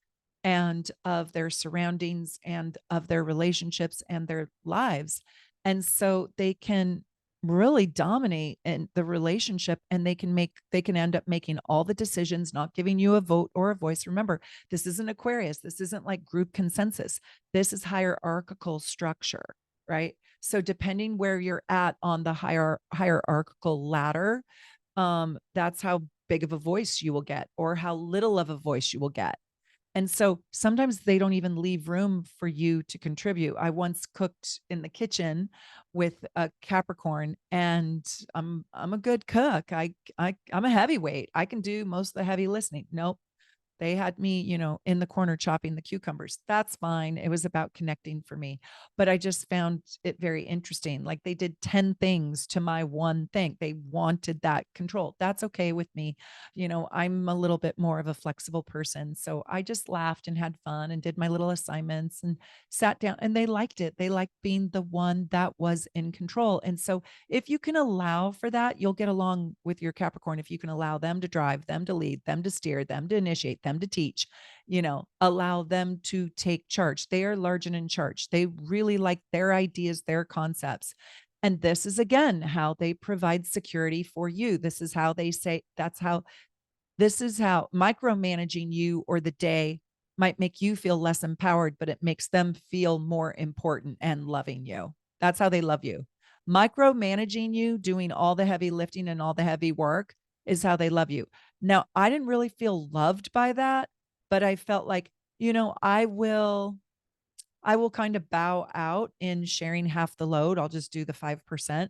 and of their surroundings and of their relationships and their lives. And so they can really dominate in the relationship, and they can end up making all the decisions, not giving you a vote or a voice. Remember, this isn't Aquarius. This isn't like group consensus. This is hierarchical structure, right? So depending where you're at on the hierarchical ladder, that's how big of a voice you will get or how little of a voice you will get. And so sometimes they don't even leave room for you to contribute. I once cooked in the kitchen with a Capricorn, and I'm a good cook. I'm a heavyweight. I can do most of the heavy listening. Nope. They had me, in the corner chopping the cucumbers. That's fine. It was about connecting for me. But I just found it very interesting. Like, they did 10 things to my one thing. They wanted that control. That's okay with me. I'm a little bit more of a flexible person. So I just laughed and had fun and did my little assignments and sat down, and they liked it. They liked being the one that was in control. And so if you can allow for that, you'll get along with your Capricorn. If you can allow them to drive, them to lead, them to steer, them to initiate, them to teach, allow them to take charge. They are large and in charge. They really like their ideas, their concepts. And this is again how they provide security for you. This is how they say, this is how micromanaging you or the day might make you feel less empowered, but it makes them feel more important and loving you. That's how they love you. Micromanaging you, doing all the heavy lifting and all the heavy work, is how they love you. Now, I didn't really feel loved by that, but I felt like, I will kind of bow out in sharing half the load. I'll just do the 5%.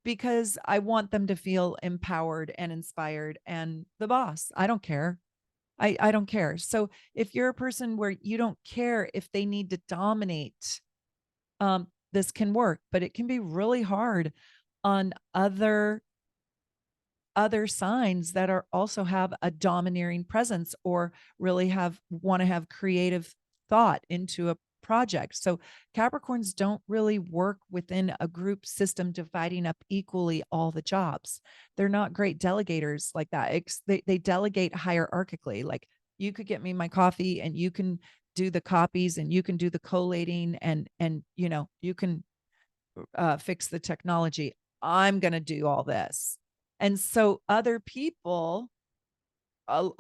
because I want them to feel empowered and inspired and the boss. I don't care. I don't care. So if you're a person where you don't care if they need to dominate, this can work, but it can be really hard on other signs that are also have a domineering presence or really have want to have creative thought into a project. So Capricorns don't really work within a group system dividing up equally all the jobs. They're not great delegators like that. They delegate hierarchically. Like, you could get me my coffee and you can do the copies and you can do the collating and you can fix the technology. I'm going to do all this. And so a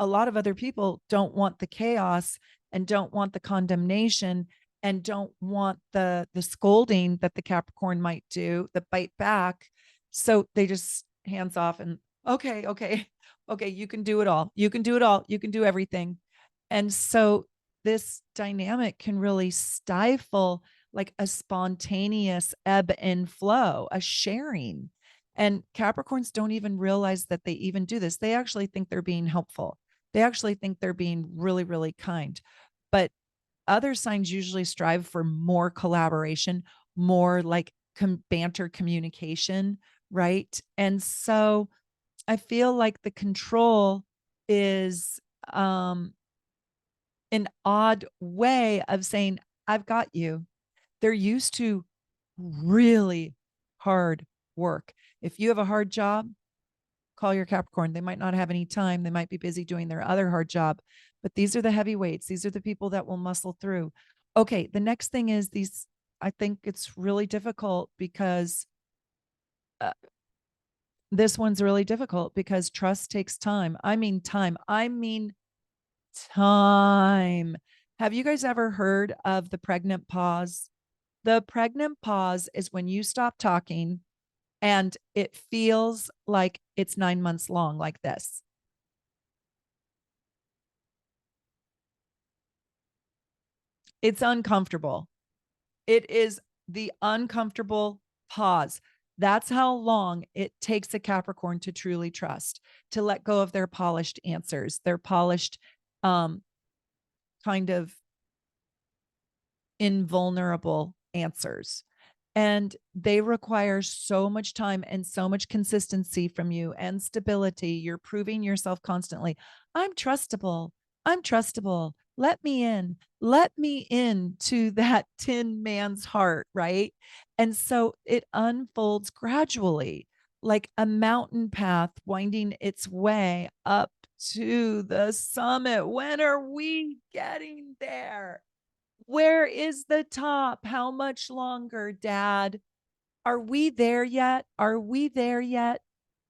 lot of other people don't want the chaos and don't want the condemnation and don't want the scolding that the Capricorn might do, the bite back. So they just hands off and okay, you can do it all. You can do it all. You can do everything. And so this dynamic can really stifle like a spontaneous ebb and flow, a sharing. And Capricorns don't even realize that they even do this. They actually think they're being helpful. They actually think they're being really, really kind. But other signs usually strive for more collaboration, more like banter communication, right? And so I feel like the control is an odd way of saying, I've got you. They're used to really hard work. If you have a hard job, call your Capricorn. They might not have any time. They might be busy doing their other hard job, but these are the heavyweights. These are the people that will muscle through. Okay. The next thing is these, I think it's really difficult because uh, this one's really difficult because trust takes time. I mean, time. I mean, time. Have you guys ever heard of the pregnant pause? The pregnant pause is when you stop talking and it feels like it's 9 months long, like this. It's uncomfortable. It is the uncomfortable pause. That's how long it takes a Capricorn to truly trust, to let go of their polished answers, their polished, um, kind of invulnerable answers. And they require so much time and so much consistency from you and stability. You're proving yourself constantly. I'm trustable. I'm trustable. Let me in. Let me in to that tin man's heart, right? And so it unfolds gradually, like a mountain path winding its way up to the summit. When are we getting there? Where is the top? How much longer, Dad? Are we there yet? Are we there yet?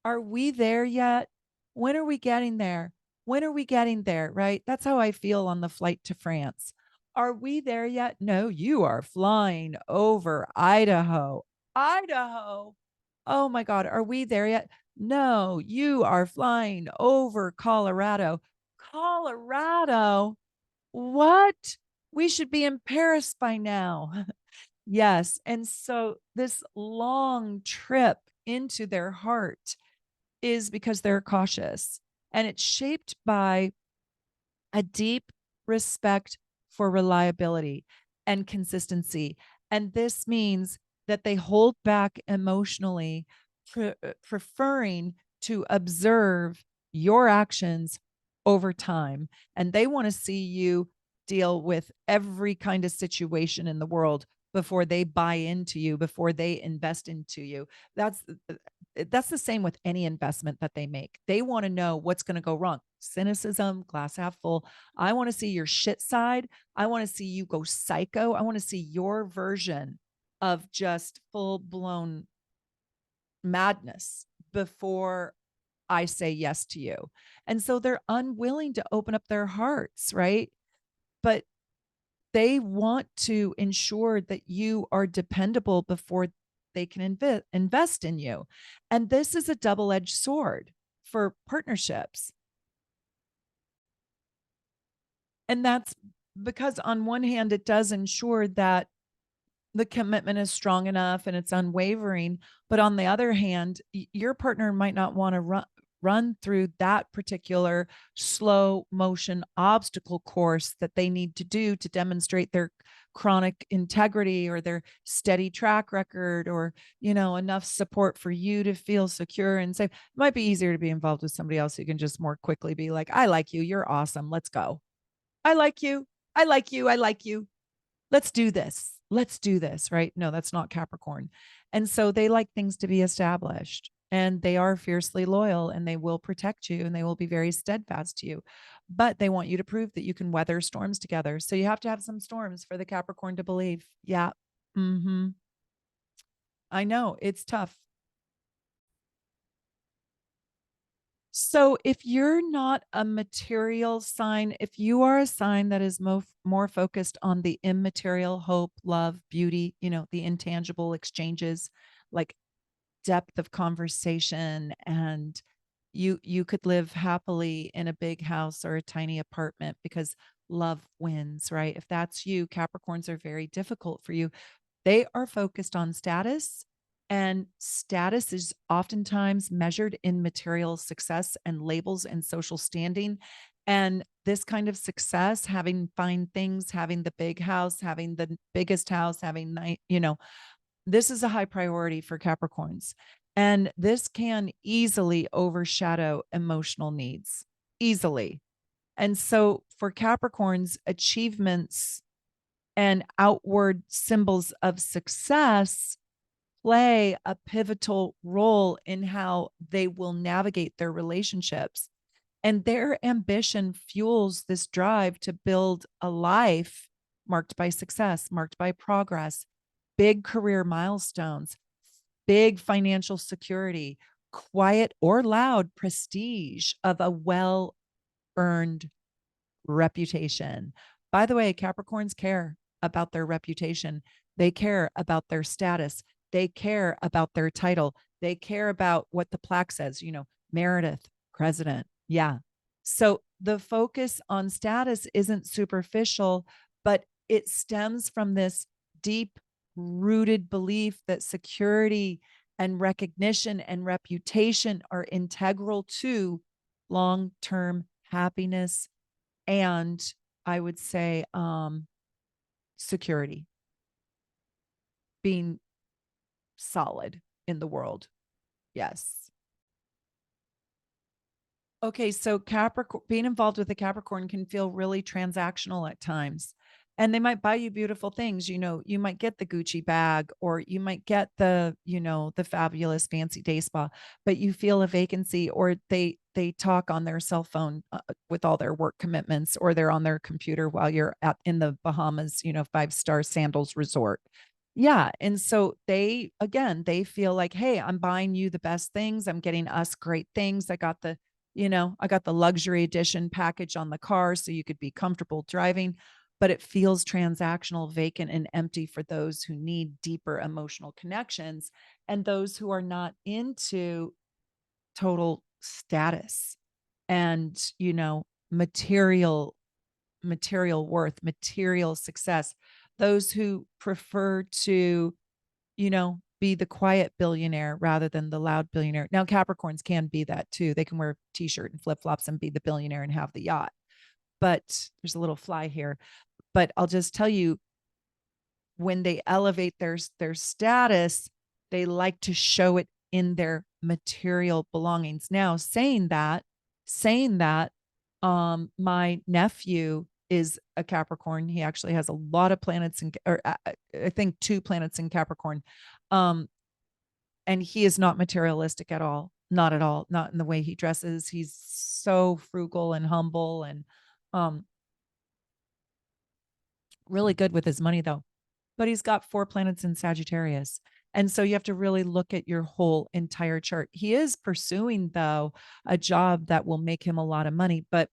Are we there yet? When are we getting there? When are we getting there? Right? That's how I feel on the flight to France. Are we there yet? No, you are flying over Idaho. Idaho. Oh my God. Are we there yet? No, you are flying over Colorado. Colorado. What? We should be in Paris by now. Yes. And so this long trip into their heart is because they're cautious, and it's shaped by a deep respect for reliability and consistency. And this means that they hold back emotionally, preferring to observe your actions over time. And they want to see you deal with every kind of situation in the world before they buy into you, before they invest into you. That's the same with any investment that they make. They want to know what's going to go wrong. Cynicism, glass half full. I want to see your shit side. I want to see you go psycho. I want to see your version of just full blown madness before I say yes to you. And so they're unwilling to open up their hearts, right? But they want to ensure that you are dependable before they can invest in you. And this is a double-edged sword for partnerships. And that's because on one hand, it does ensure that the commitment is strong enough and it's unwavering. But on the other hand, your partner might not want to run through that particular slow motion obstacle course that they need to do to demonstrate their chronic integrity or their steady track record, or enough support for you to feel secure and safe. It might be easier to be involved with somebody else who can just more quickly be like, I like you, you're awesome, let's go. I like you, I like you, I like you, let's do this. Let's do this, right? No, that's not Capricorn. And so they like things to be established, and they are fiercely loyal, and they will protect you, and they will be very steadfast to you. But they want you to prove that you can weather storms together. So you have to have some storms for the Capricorn to believe. Yeah. I know it's tough. So if you're not a material sign, if you are a sign that is more focused on the immaterial, hope, love, beauty, the intangible exchanges, like depth of conversation, and you could live happily in a big house or a tiny apartment because love wins, right? If that's you, Capricorns are very difficult for you. They are focused on status, and status is oftentimes measured in material success and labels and social standing. And this kind of success, having fine things, having the big house, having the biggest house, having this is a high priority for Capricorns. And this can easily overshadow emotional needs, easily. And so for Capricorns, achievements and outward symbols of success play a pivotal role in how they will navigate their relationships. And their ambition fuels this drive to build a life marked by success, marked by progress, big career milestones, big financial security, quiet or loud prestige of a well earned reputation. By the way, Capricorns care about their reputation. They care about their status. They care about their title. They care about what the plaque says, Meredith, president. Yeah. So the focus on status isn't superficial, but it stems from this deep rooted belief that security and recognition and reputation are integral to long term happiness, and I would say security, being solid in the world. Yes. Okay, so Capricorn, being involved with a Capricorn can feel really transactional at times. And they might buy you beautiful things. You might get the Gucci bag, or you might get the fabulous fancy day spa, but you feel a vacancy, or they talk on their cell phone with all their work commitments, or they're on their computer while you're in the Bahamas, 5-star sandals resort. Yeah. And so they feel like, hey, I'm buying you the best things. I'm getting us great things. I got the luxury edition package on the car so you could be comfortable driving, but it feels transactional, vacant, and empty for those who need deeper emotional connections and those who are not into total status and, material worth, material success, those who prefer to, be the quiet billionaire rather than the loud billionaire. Now, Capricorns can be that too. They can wear a t-shirt and flip-flops and be the billionaire and have the yacht. But there's a little fly here. But I'll just tell you, when they elevate their status, they like to show it in their material belongings. Now, saying that, my nephew is a Capricorn. He actually has a lot of planets or I think 2 planets in Capricorn. And he is not materialistic at all. Not at all. Not in the way he dresses. He's so frugal and humble, and really good with his money though. But he's got 4 planets in Sagittarius. And so you have to really look at your whole entire chart. He is pursuing, though, a job that will make him a lot of money, but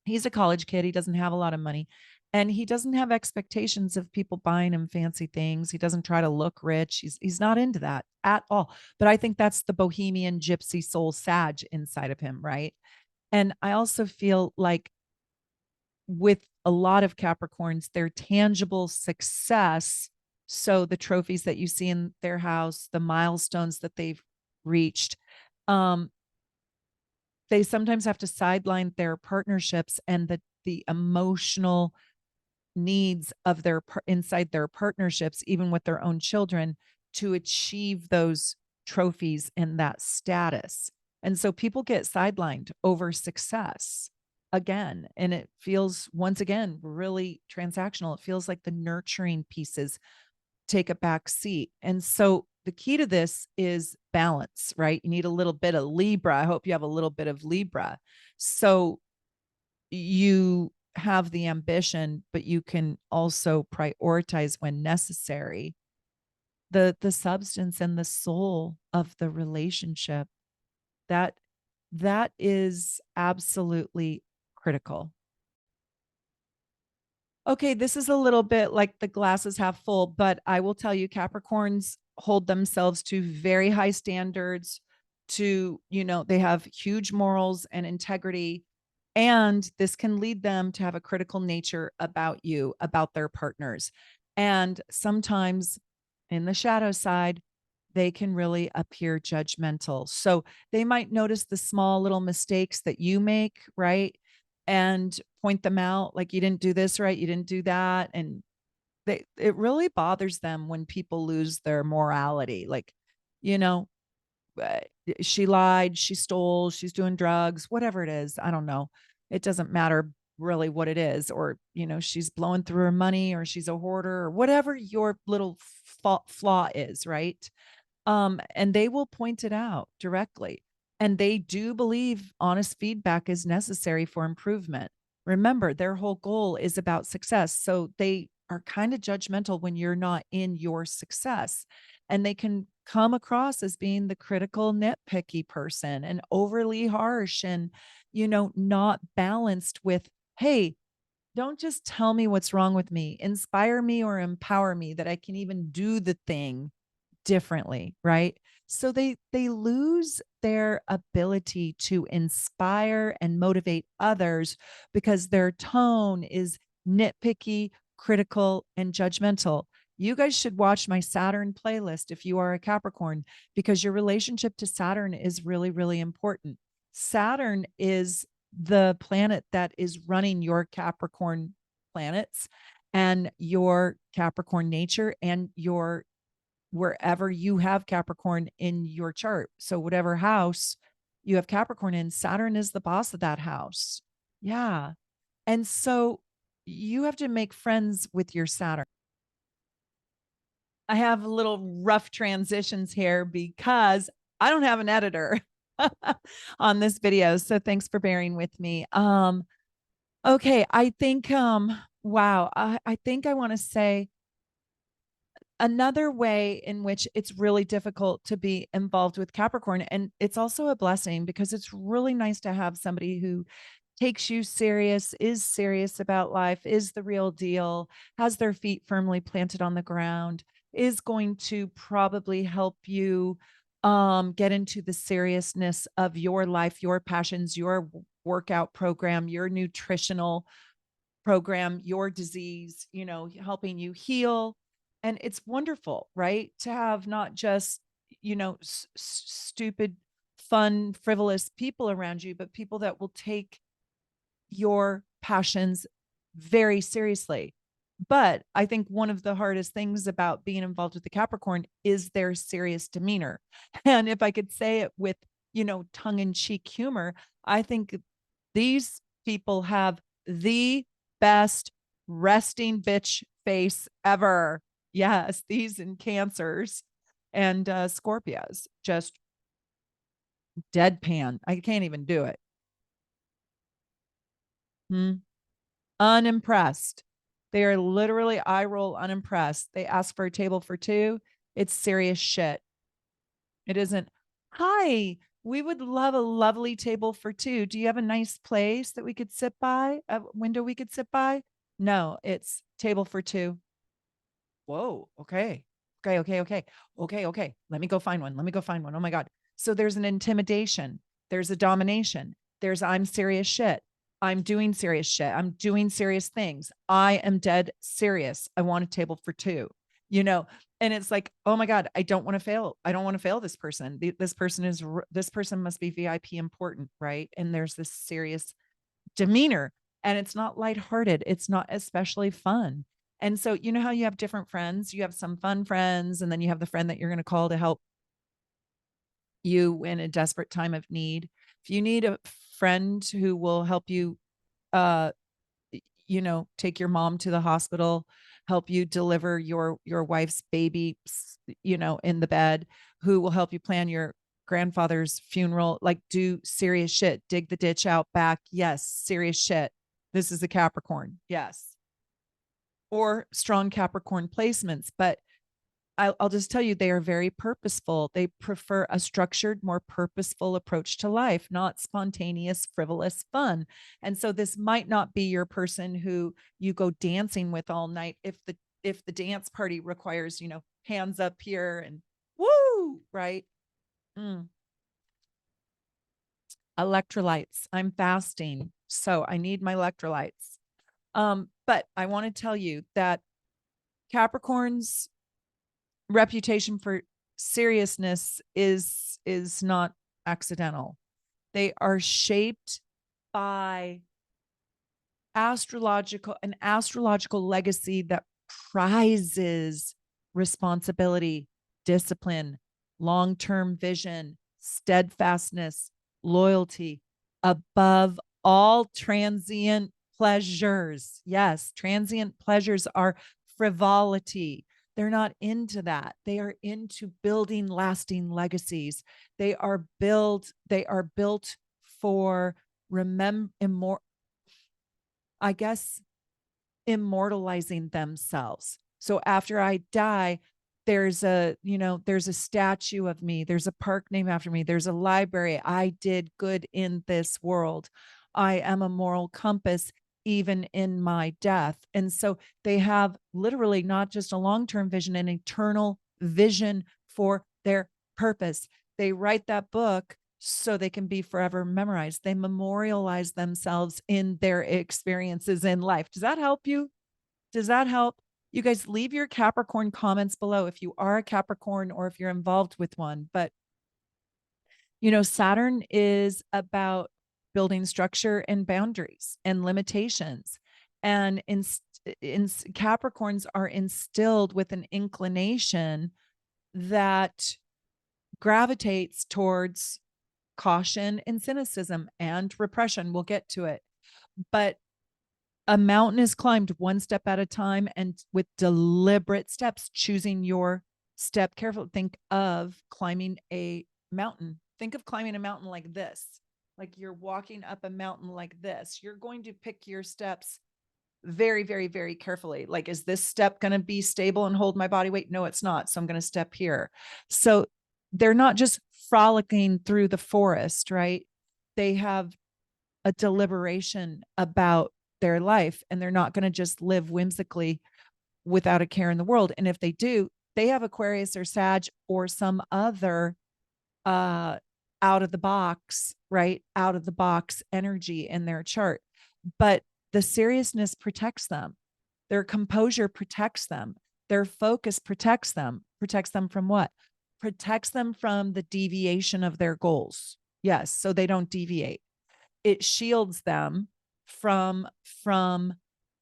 he's a college kid. He doesn't have a lot of money, and he doesn't have expectations of people buying him fancy things. He doesn't try to look rich. He's not into that at all. But I think that's the bohemian gypsy soul Sag inside of him, right? And I also feel like with a lot of Capricorns, their tangible success So the trophies that you see in their house, the milestones that they've reached, um, they sometimes have to sideline their partnerships and the emotional needs of their inside their partnerships, even with their own children, to achieve those trophies and that status. And so people get sidelined over success again. And it feels, once again, really transactional. It feels like the nurturing pieces take a back seat. And so the key to this is balance, right? You need a little bit of Libra. I hope you have a little bit of Libra. So you have the ambition, but you can also prioritize when necessary the substance and the soul of the relationship. That that is absolutely critical. Okay, this is a little bit like the glass is half full, but I will tell you, Capricorns hold themselves to very high standards, to, they have huge morals and integrity. And this can lead them to have a critical nature about you, about their partners. And sometimes in the shadow side, they can really appear judgmental. So they might notice the small little mistakes that you make, right? And point them out, like, you didn't do this right, you didn't do that. And it really bothers them when people lose their morality. Like, you know, uh, she lied, she stole, she's doing drugs, whatever it is. I don't know. It doesn't matter really what it is. Or, she's blowing through her money, or she's a hoarder, or whatever your little flaw is, right? And they will point it out directly. And they do believe honest feedback is necessary for improvement. Remember, their whole goal is about success. So they are kind of judgmental when you're not in your success. And they can come across as being the critical, nitpicky person and overly harsh and, not balanced with, hey, don't just tell me what's wrong with me, inspire me or empower me that I can even do the thing differently, right? So they lose their ability to inspire and motivate others because their tone is nitpicky, critical, and judgmental. You guys should watch my Saturn playlist if you are a Capricorn, because your relationship to Saturn is really, really important. Saturn is the planet that is running your Capricorn planets and your Capricorn nature and your wherever you have Capricorn in your chart. So whatever house you have Capricorn in, Saturn is the boss of that house. Yeah. And so you have to make friends with your Saturn. I have little rough transitions here because I don't have an editor on this video. So thanks for bearing with me. Okay. I think, wow. I think I want to say another way in which it's really difficult to be involved with Capricorn. And it's also a blessing because it's really nice to have somebody who takes you serious, is serious about life, is the real deal, has their feet firmly planted on the ground, is going to probably help you get into the seriousness of your life, your passions, your workout program, your nutritional program, your disease, helping you heal. And it's wonderful, right? To have not just, stupid, fun, frivolous people around you, but people that will take your passions very seriously. But I think one of the hardest things about being involved with the Capricorn is their serious demeanor. And if I could say it with, tongue in cheek humor, I think these people have the best resting bitch face ever. Yes, these and Cancers and Scorpios, just deadpan. I can't even do it. Hmm. Unimpressed. They are literally eye roll unimpressed. They ask for a table for two. It's serious shit. It isn't, hi, we would love a lovely table for two. Do you have a nice place that we could sit by? A window we could sit by? No, it's table for two. Whoa. Okay. Okay. Okay. Okay. Okay. Okay. Let me go find one. Let me go find one. Oh my God. So there's an intimidation. There's a domination. There's I'm serious shit. I'm doing serious shit. I'm doing serious things. I am dead serious. I want a table for two. you know, and it's like, oh my God, I don't want to fail. I don't want to fail this person. This person must be VIP important, right? And there's this serious demeanor, and it's not lighthearted. It's not especially fun. And so, you know how you have different friends, you have some fun friends, and then you have the friend that you're going to call to help you in a desperate time of need. If you need a friend who will help you, uh, take your mom to the hospital, help you deliver your wife's baby, in the bed, who will help you plan your grandfather's funeral, like do serious shit, dig the ditch out back. Yes, serious shit. This is a Capricorn. Yes. Or strong Capricorn placements, but I'll just tell you, they are very purposeful. They prefer a structured, more purposeful approach to life, not spontaneous, frivolous fun. And so this might not be your person who you go dancing with all night if the dance party requires, hands up here and woo, right? Mm. Electrolytes. I'm fasting, so I need my electrolytes. But I want to tell you that Capricorns reputation for seriousness is not accidental. They are shaped by an astrological legacy that prizes responsibility, discipline, long-term vision, steadfastness, loyalty above all transient pleasures. Yes, transient pleasures are frivolity. They're not into that. They are into building lasting legacies. They are built for I guess immortalizing themselves. So after I die, there's a statue of me. There's a park named after me. There's a library. I did good in this world. I am a moral compass even in my death. And so they have literally not just a long-term vision, an eternal vision for their purpose. They write that book so they can be forever memorized. They memorialize themselves in their experiences in life. Does that help you? Does that help? You guys leave your Capricorn comments below if you are a Capricorn or if you're involved with one. But, Saturn is about building structure and boundaries and limitations. And Capricorns are instilled with an inclination that gravitates towards caution and cynicism and repression. We'll get to it. But a mountain is climbed one step at a time and with deliberate steps, choosing your step carefully. Think of climbing a mountain. Think of climbing a mountain like this. Like you're walking up a mountain like this. You're going to pick your steps very, very, very carefully. Like, is this step going to be stable and hold my body weight? No, it's not. So I'm going to step here. So they're not just frolicking through the forest, right? They have a deliberation about their life, and they're not going to just live whimsically without a care in the world. And if they do, they have Aquarius or Sag or some other out of the box, right? Out of the box energy in their chart. But the seriousness protects them. Their composure protects them. Their focus protects them. Protects them from what? Protects them from the deviation of their goals. Yes, so they don't deviate. It shields them from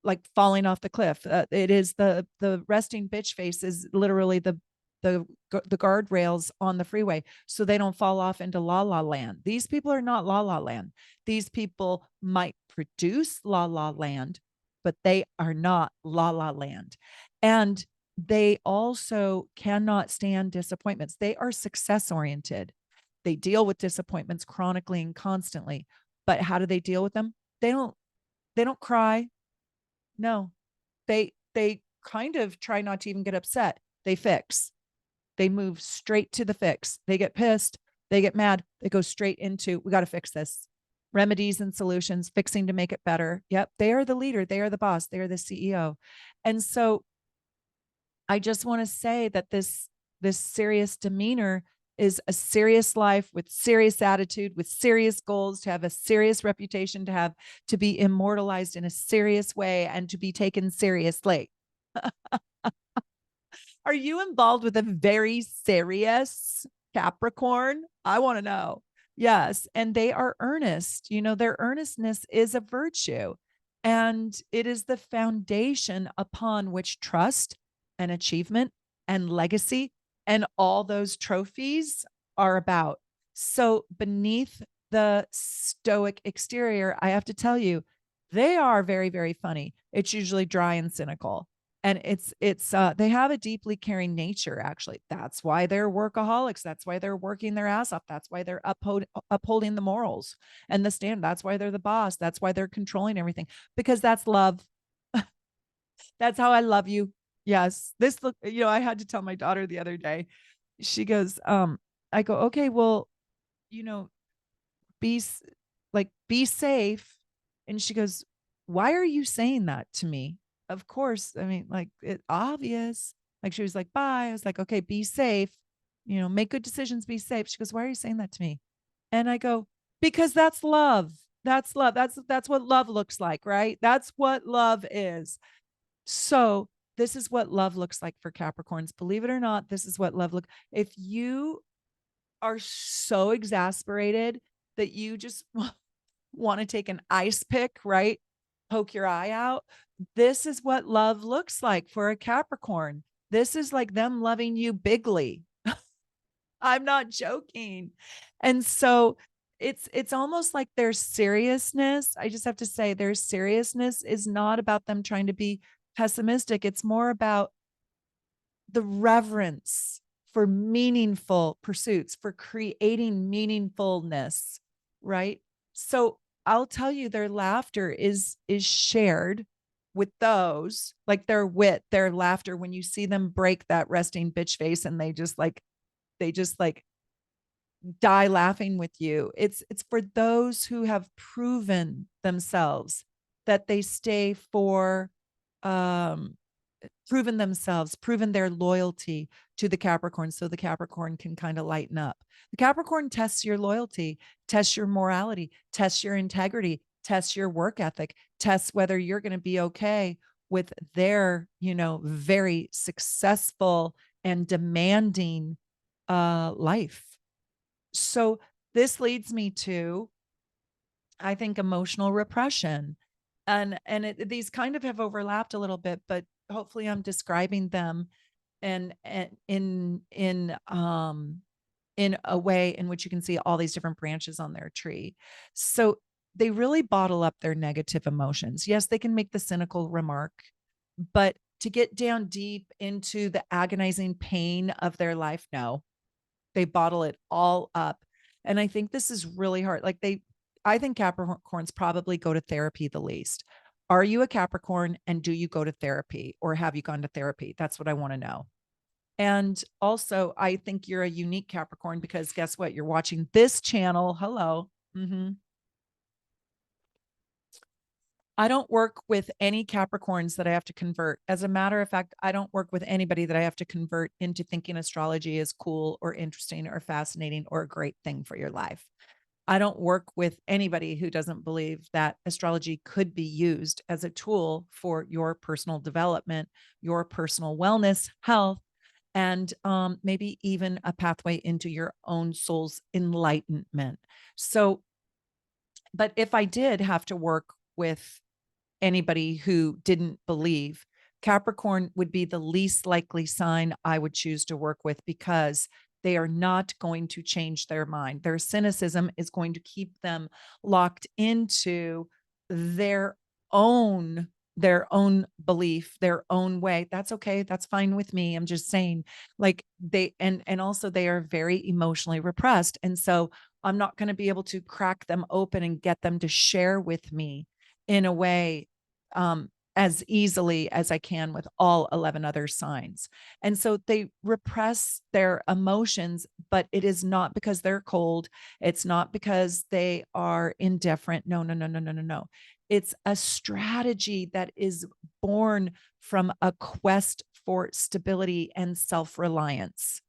like falling off the cliff. It is the resting bitch face is literally the guardrails on the freeway, so they don't fall off into la la land. These people are not la la land. These people might produce la la land, but they are not la la land. And they also cannot stand disappointments. They are success oriented. They deal with disappointments chronically and constantly. But how do they deal with them? They don't cry. No. They kind of try not to even get upset. They fix. They move straight to the fix. They get pissed, they get mad, they go straight into, we got to fix this. Remedies and solutions, fixing to make it better. Yep, they are the leader, they are the boss, they are the CEO. And so I just want to say that this serious demeanor is a serious life with serious attitude, with serious goals, to have a serious reputation, to be immortalized in a serious way, and to be taken seriously. Are you involved with a very serious Capricorn? I want to know. Yes. And they are earnest. Their earnestness is a virtue. And it is the foundation upon which trust and achievement and legacy and all those trophies are about. So, beneath the stoic exterior, I have to tell you, they are very, very funny. It's usually dry and cynical. And it's they have a deeply caring nature. Actually, that's why they're workaholics. That's why they're working their ass off. That's why they're upholding the morals and the stand. That's why they're the boss. That's why they're controlling everything, because that's love. That's how I love you. Yes. This look, I had to tell my daughter the other day. She goes, I go, okay, well, you know, be be safe. And she goes, why are you saying that to me? Of course, I mean, like, it obvious. Like, she was like, bye. I was like, okay, be safe, make good decisions, be safe. She goes, why are you saying that to me? And I go, because that's love. That's love. That's what love looks like, right? That's what love is. So this is what love looks like for Capricorns. Believe it or not, this is what love looks. If you are so exasperated that you just want to take an ice pick, right? Poke your eye out. This is what love looks like for a Capricorn. This is like them loving you bigly. I'm not joking. And so it's almost like their seriousness. I just have to say their seriousness is not about them trying to be pessimistic. It's more about the reverence for meaningful pursuits, for creating meaningfulness, right? So I'll tell you, their laughter is shared with those, like their wit, their laughter. When you see them break that resting bitch face and they just like die laughing with you. It's for those who have proven themselves that they stay for um proven themselves, proven their loyalty to the Capricorn, so the Capricorn can kind of lighten up. The Capricorn tests your loyalty, tests your morality, tests your integrity, tests your work ethic, tests whether you're going to be okay with their, very successful and demanding life. So this leads me to, I think, emotional repression. These kind of have overlapped a little bit, but hopefully I'm describing them and in a way in which you can see all these different branches on their tree. So they really bottle up their negative emotions. Yes, they can make the cynical remark, but to get down deep into the agonizing pain of their life, no, they bottle it all up. And I think this is really hard. I think Capricorns probably go to therapy the least. Are you a Capricorn and do you go to therapy, or have you gone to therapy? That's what I want to know. And also, I think you're a unique Capricorn because guess what? You're watching this channel. Hello. I don't work with any Capricorns that I have to convert. As a matter of fact, I don't work with anybody that I have to convert into thinking astrology is cool or interesting or fascinating or a great thing for your life. I don't work with anybody who doesn't believe that astrology could be used as a tool for your personal development, your personal wellness, health, and maybe even a pathway into your own soul's enlightenment. So, but if I did have to work with anybody who didn't believe, Capricorn would be the least likely sign I would choose to work with because they are not going to change their mind. Their cynicism is going to keep them locked into their own their own belief, their own way. That's okay. That's fine with me. I'm just saying, like, and also they are very emotionally repressed. And so I'm not going to be able to crack them open and get them to share with me in a way as easily as I can with all 11 other signs. And so they repress their emotions, but it is not because they're cold. It's not because they are indifferent. No, no, no, no, no, no, no. It's a strategy that is born from a quest for stability and self-reliance.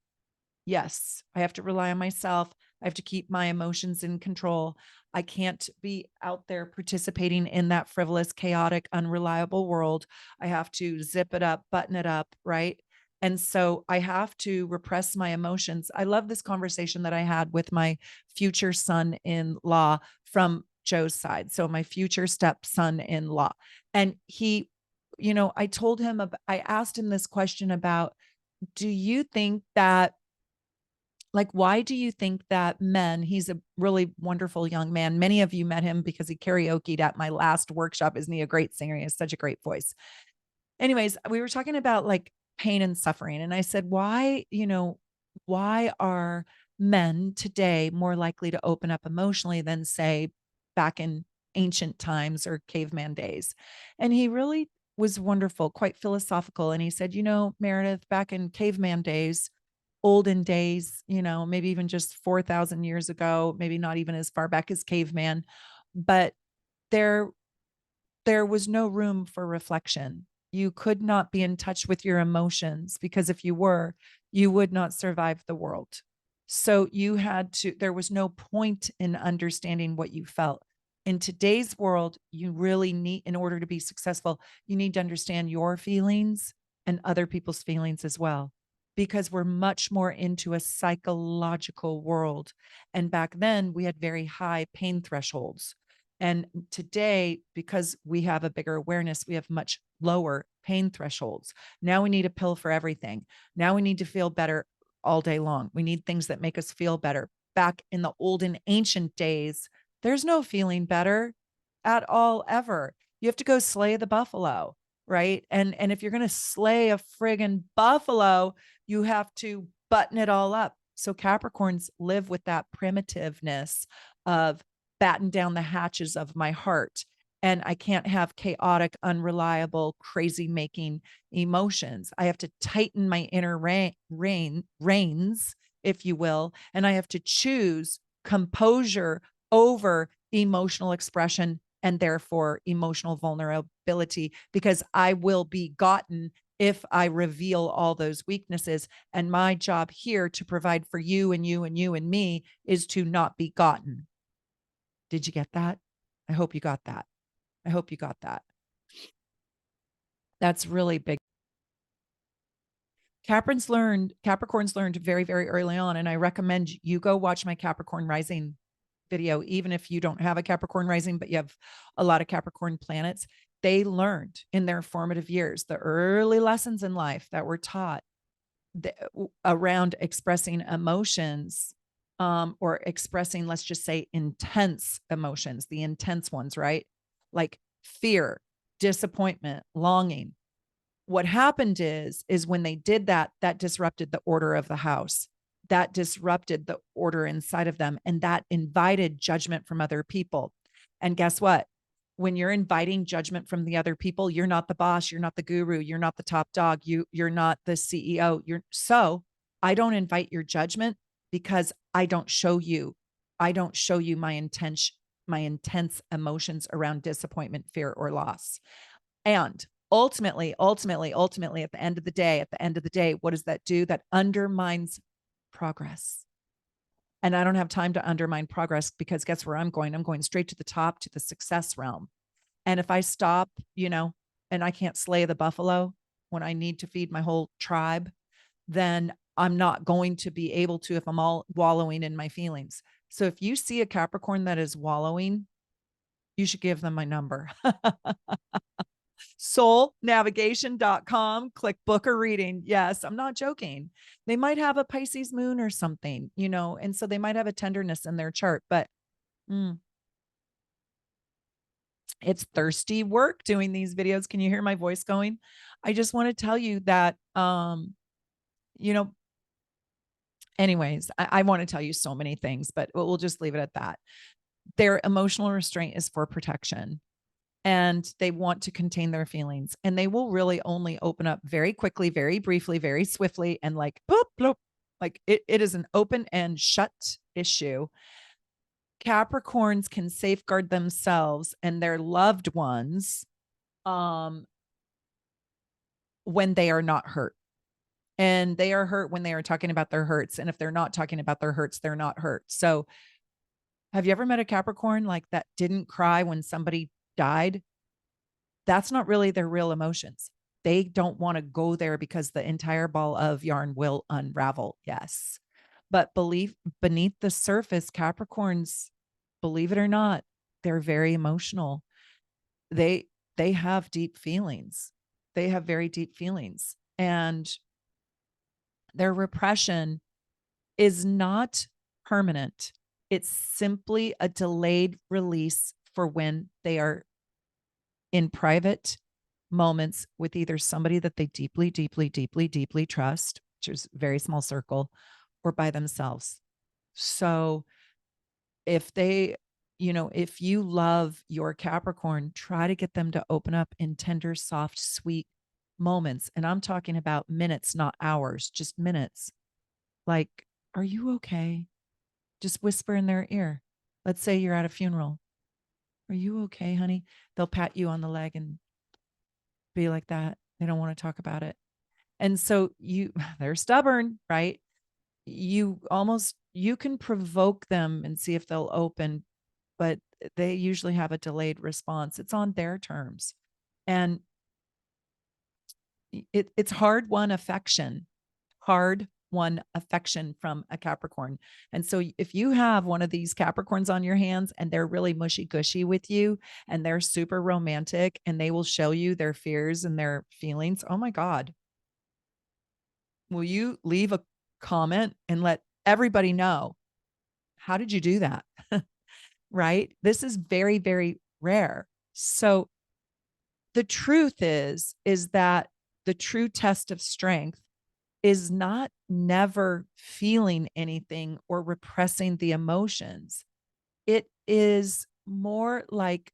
Yes, I have to rely on myself. I have to keep my emotions in control. I can't be out there participating in that frivolous, chaotic, unreliable world. I have to zip it up, button it up, right? And so I have to repress my emotions. I love this conversation that I had with my future son-in-law from Joe's side. So my future stepson-in-law. And he, I told him, I asked him this question about, do you think that, like, why do you think that men, he's a really wonderful young man. Many of you met him because he karaoke'd at my last workshop. Isn't he a great singer? He has such a great voice. Anyways, we were talking about like pain and suffering. And I said, why are men today more likely to open up emotionally than, say, back in ancient times or caveman days? And he really was wonderful, quite philosophical. And he said, Meredith, back in caveman days, olden days, maybe even just 4,000 years ago, maybe not even as far back as caveman, but there there was no room for reflection. You could not be in touch with your emotions, because if you were, you would not survive the world. So there was no point in understanding what you felt. In today's world, you really need, in order to be successful, you need to understand your feelings and other people's feelings as well, because we're much more into a psychological world. And back then, we had very high pain thresholds. And today, because we have a bigger awareness, we have much lower pain thresholds. Now we need a pill for everything. Now we need to feel better all day long. We need things that make us feel better. Back in the olden ancient days, there's no feeling better at all ever. You have to go slay the buffalo, right? And if you're going to slay a friggin' buffalo, you have to button it all up. So Capricorns live with that primitiveness of batten down the hatches of my heart. And I can't have chaotic, unreliable, crazy making emotions. I have to tighten my inner reins, if you will. And I have to choose composure over emotional expression and therefore emotional vulnerability, because I will be gotten if I reveal all those weaknesses. And my job here to provide for you and you and you and me is to not be gotten. Did you get that? I hope you got that. I hope you got that. That's really big. Capricorns learned very, very early on. And I recommend you go watch my Capricorn rising video, even if you don't have a Capricorn rising, but you have a lot of Capricorn planets. They learned in their formative years, the early lessons in life that were taught around expressing emotions, or expressing, let's just say, intense emotions, the intense ones, right? Like fear, disappointment, longing. What happened is when they did that, that disrupted the order of the house. That disrupted the order inside of them. And that invited judgment from other people. And guess what? When you're inviting judgment from the other people, you're not the boss, you're not the guru, you're not the top dog, you're not the CEO. So I don't invite your judgment, because I don't show you my intense emotions around disappointment, fear, or loss. And ultimately, at the end of the day, what does that do? That undermines progress. And I don't have time to undermine progress, because guess where I'm going? I'm going straight to the top, to the success realm. And if I stop, and I can't slay the buffalo when I need to feed my whole tribe, then I'm not going to be able to, if I'm all wallowing in my feelings. So if you see a Capricorn that is wallowing, you should give them my number. Soulnavigation.com, click book a reading. Yes, I'm not joking. They might have a Pisces moon or something, and so they might have a tenderness in their chart, but it's thirsty work doing these videos. Can you hear my voice going? I just want to tell you that, anyways, I want to tell you so many things, but we'll just leave it at that. Their emotional restraint is for protection, and they want to contain their feelings, and they will really only open up very quickly, very briefly, very swiftly, and like boop, boop, like it is an open and shut issue. Capricorns can safeguard themselves and their loved ones when they are not hurt. And they are hurt when they are talking about their hurts. And if they're not talking about their hurts, they're not hurt. So have you ever met a Capricorn like that didn't cry when somebody died? That's not really their real emotions. they don't want to go there because the entire ball of yarn will unravel. Yes. But believe beneath the surface, Capricorns, believe it or not, they're very emotional. They they have deep feelings. They have very deep feelings. And their repression is not permanent. It's simply a delayed release for when they are in private moments with either somebody that they deeply, deeply, deeply, deeply trust, which is a very small circle, or by themselves. So if they, if you love your Capricorn, try to get them to open up in tender, soft, sweet moments. And I'm talking about minutes, not hours, just minutes. Like, are you okay? Just whisper in their ear. Let's say you're at a funeral. Are you okay, honey? They'll pat you on the leg and be like that. They don't want to talk about it. And so they're stubborn, right? You can provoke them and see if they'll open, but they usually have a delayed response. It's on their terms. And it's hard-won affection from a Capricorn. And so if you have one of these Capricorns on your hands and they're really mushy gushy with you and they're super romantic and they will show you their fears and their feelings, oh my God, will you leave a comment and let everybody know? How did you do that? Right? This is very, very rare. So the truth is that the true test of strength is not never feeling anything or repressing the emotions. It is more like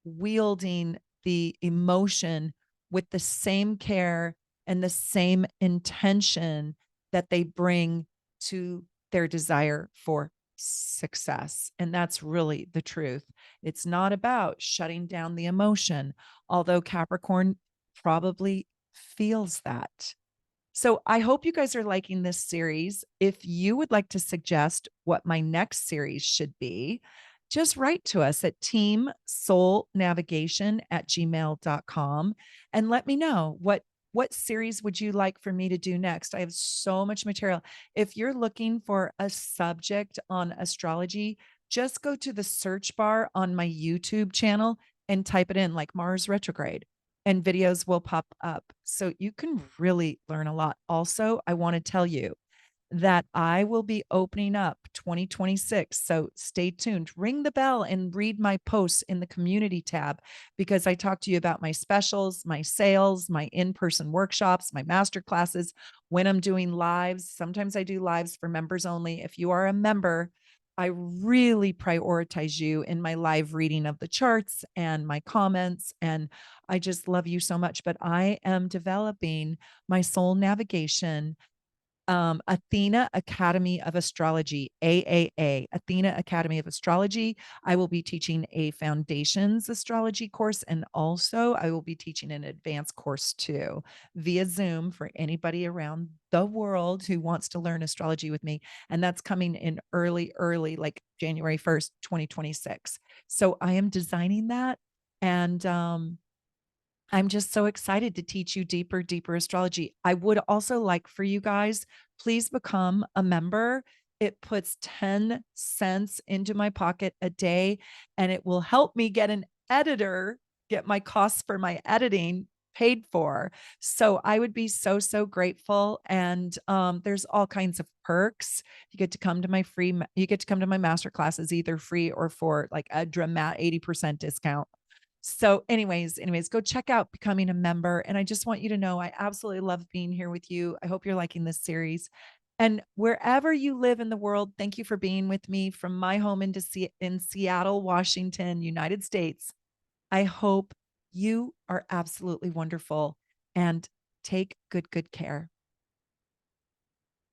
wielding the emotion with the same care and the same intention that they bring to their desire for success. And that's really the truth. It's not about shutting down the emotion, although Capricorn probably feels that. So I hope you guys are liking this series. If you would like to suggest what my next series should be, just write to us at teamsoulnavigation@gmail.com and let me know what series would you like for me to do next. I have so much material. If you're looking for a subject on astrology, just go to the search bar on my YouTube channel and type it in like Mars retrograde and videos will pop up. So you can really learn a lot. Also, I want to tell you that I will be opening up 2026. So stay tuned. Ring the bell and read my posts in the community tab because I talk to you about my specials, my sales, my in-person workshops, my master classes, when I'm doing lives. Sometimes I do lives for members only. If you are a member, I really prioritize you in my live reading of the charts and my comments. And I just love you so much. But I am developing my soul navigation Athena Academy of Astrology, AAA, Athena Academy of Astrology. I will be teaching a foundations astrology course, and also I will be teaching an advanced course too via Zoom for anybody around the world who wants to learn astrology with me. And that's coming in early, like January 1st, 2026. So I am designing that. And I'm just so excited to teach you deeper astrology. I would also like for you guys, please become a member. It puts 10 cents into my pocket a day, and it will help me get an editor, get my costs for my editing paid for. So I would be so grateful. And there's all kinds of perks. You get to come to you get to come to my master classes, either free or for like a dramatic 80% discount. So anyways, go check out becoming a member. And I just want you to know I absolutely love being here with you. I hope you're liking this series. And wherever you live in the world, thank you for being with me from my home in Seattle, Washington, United States. I hope you are absolutely wonderful and take good care.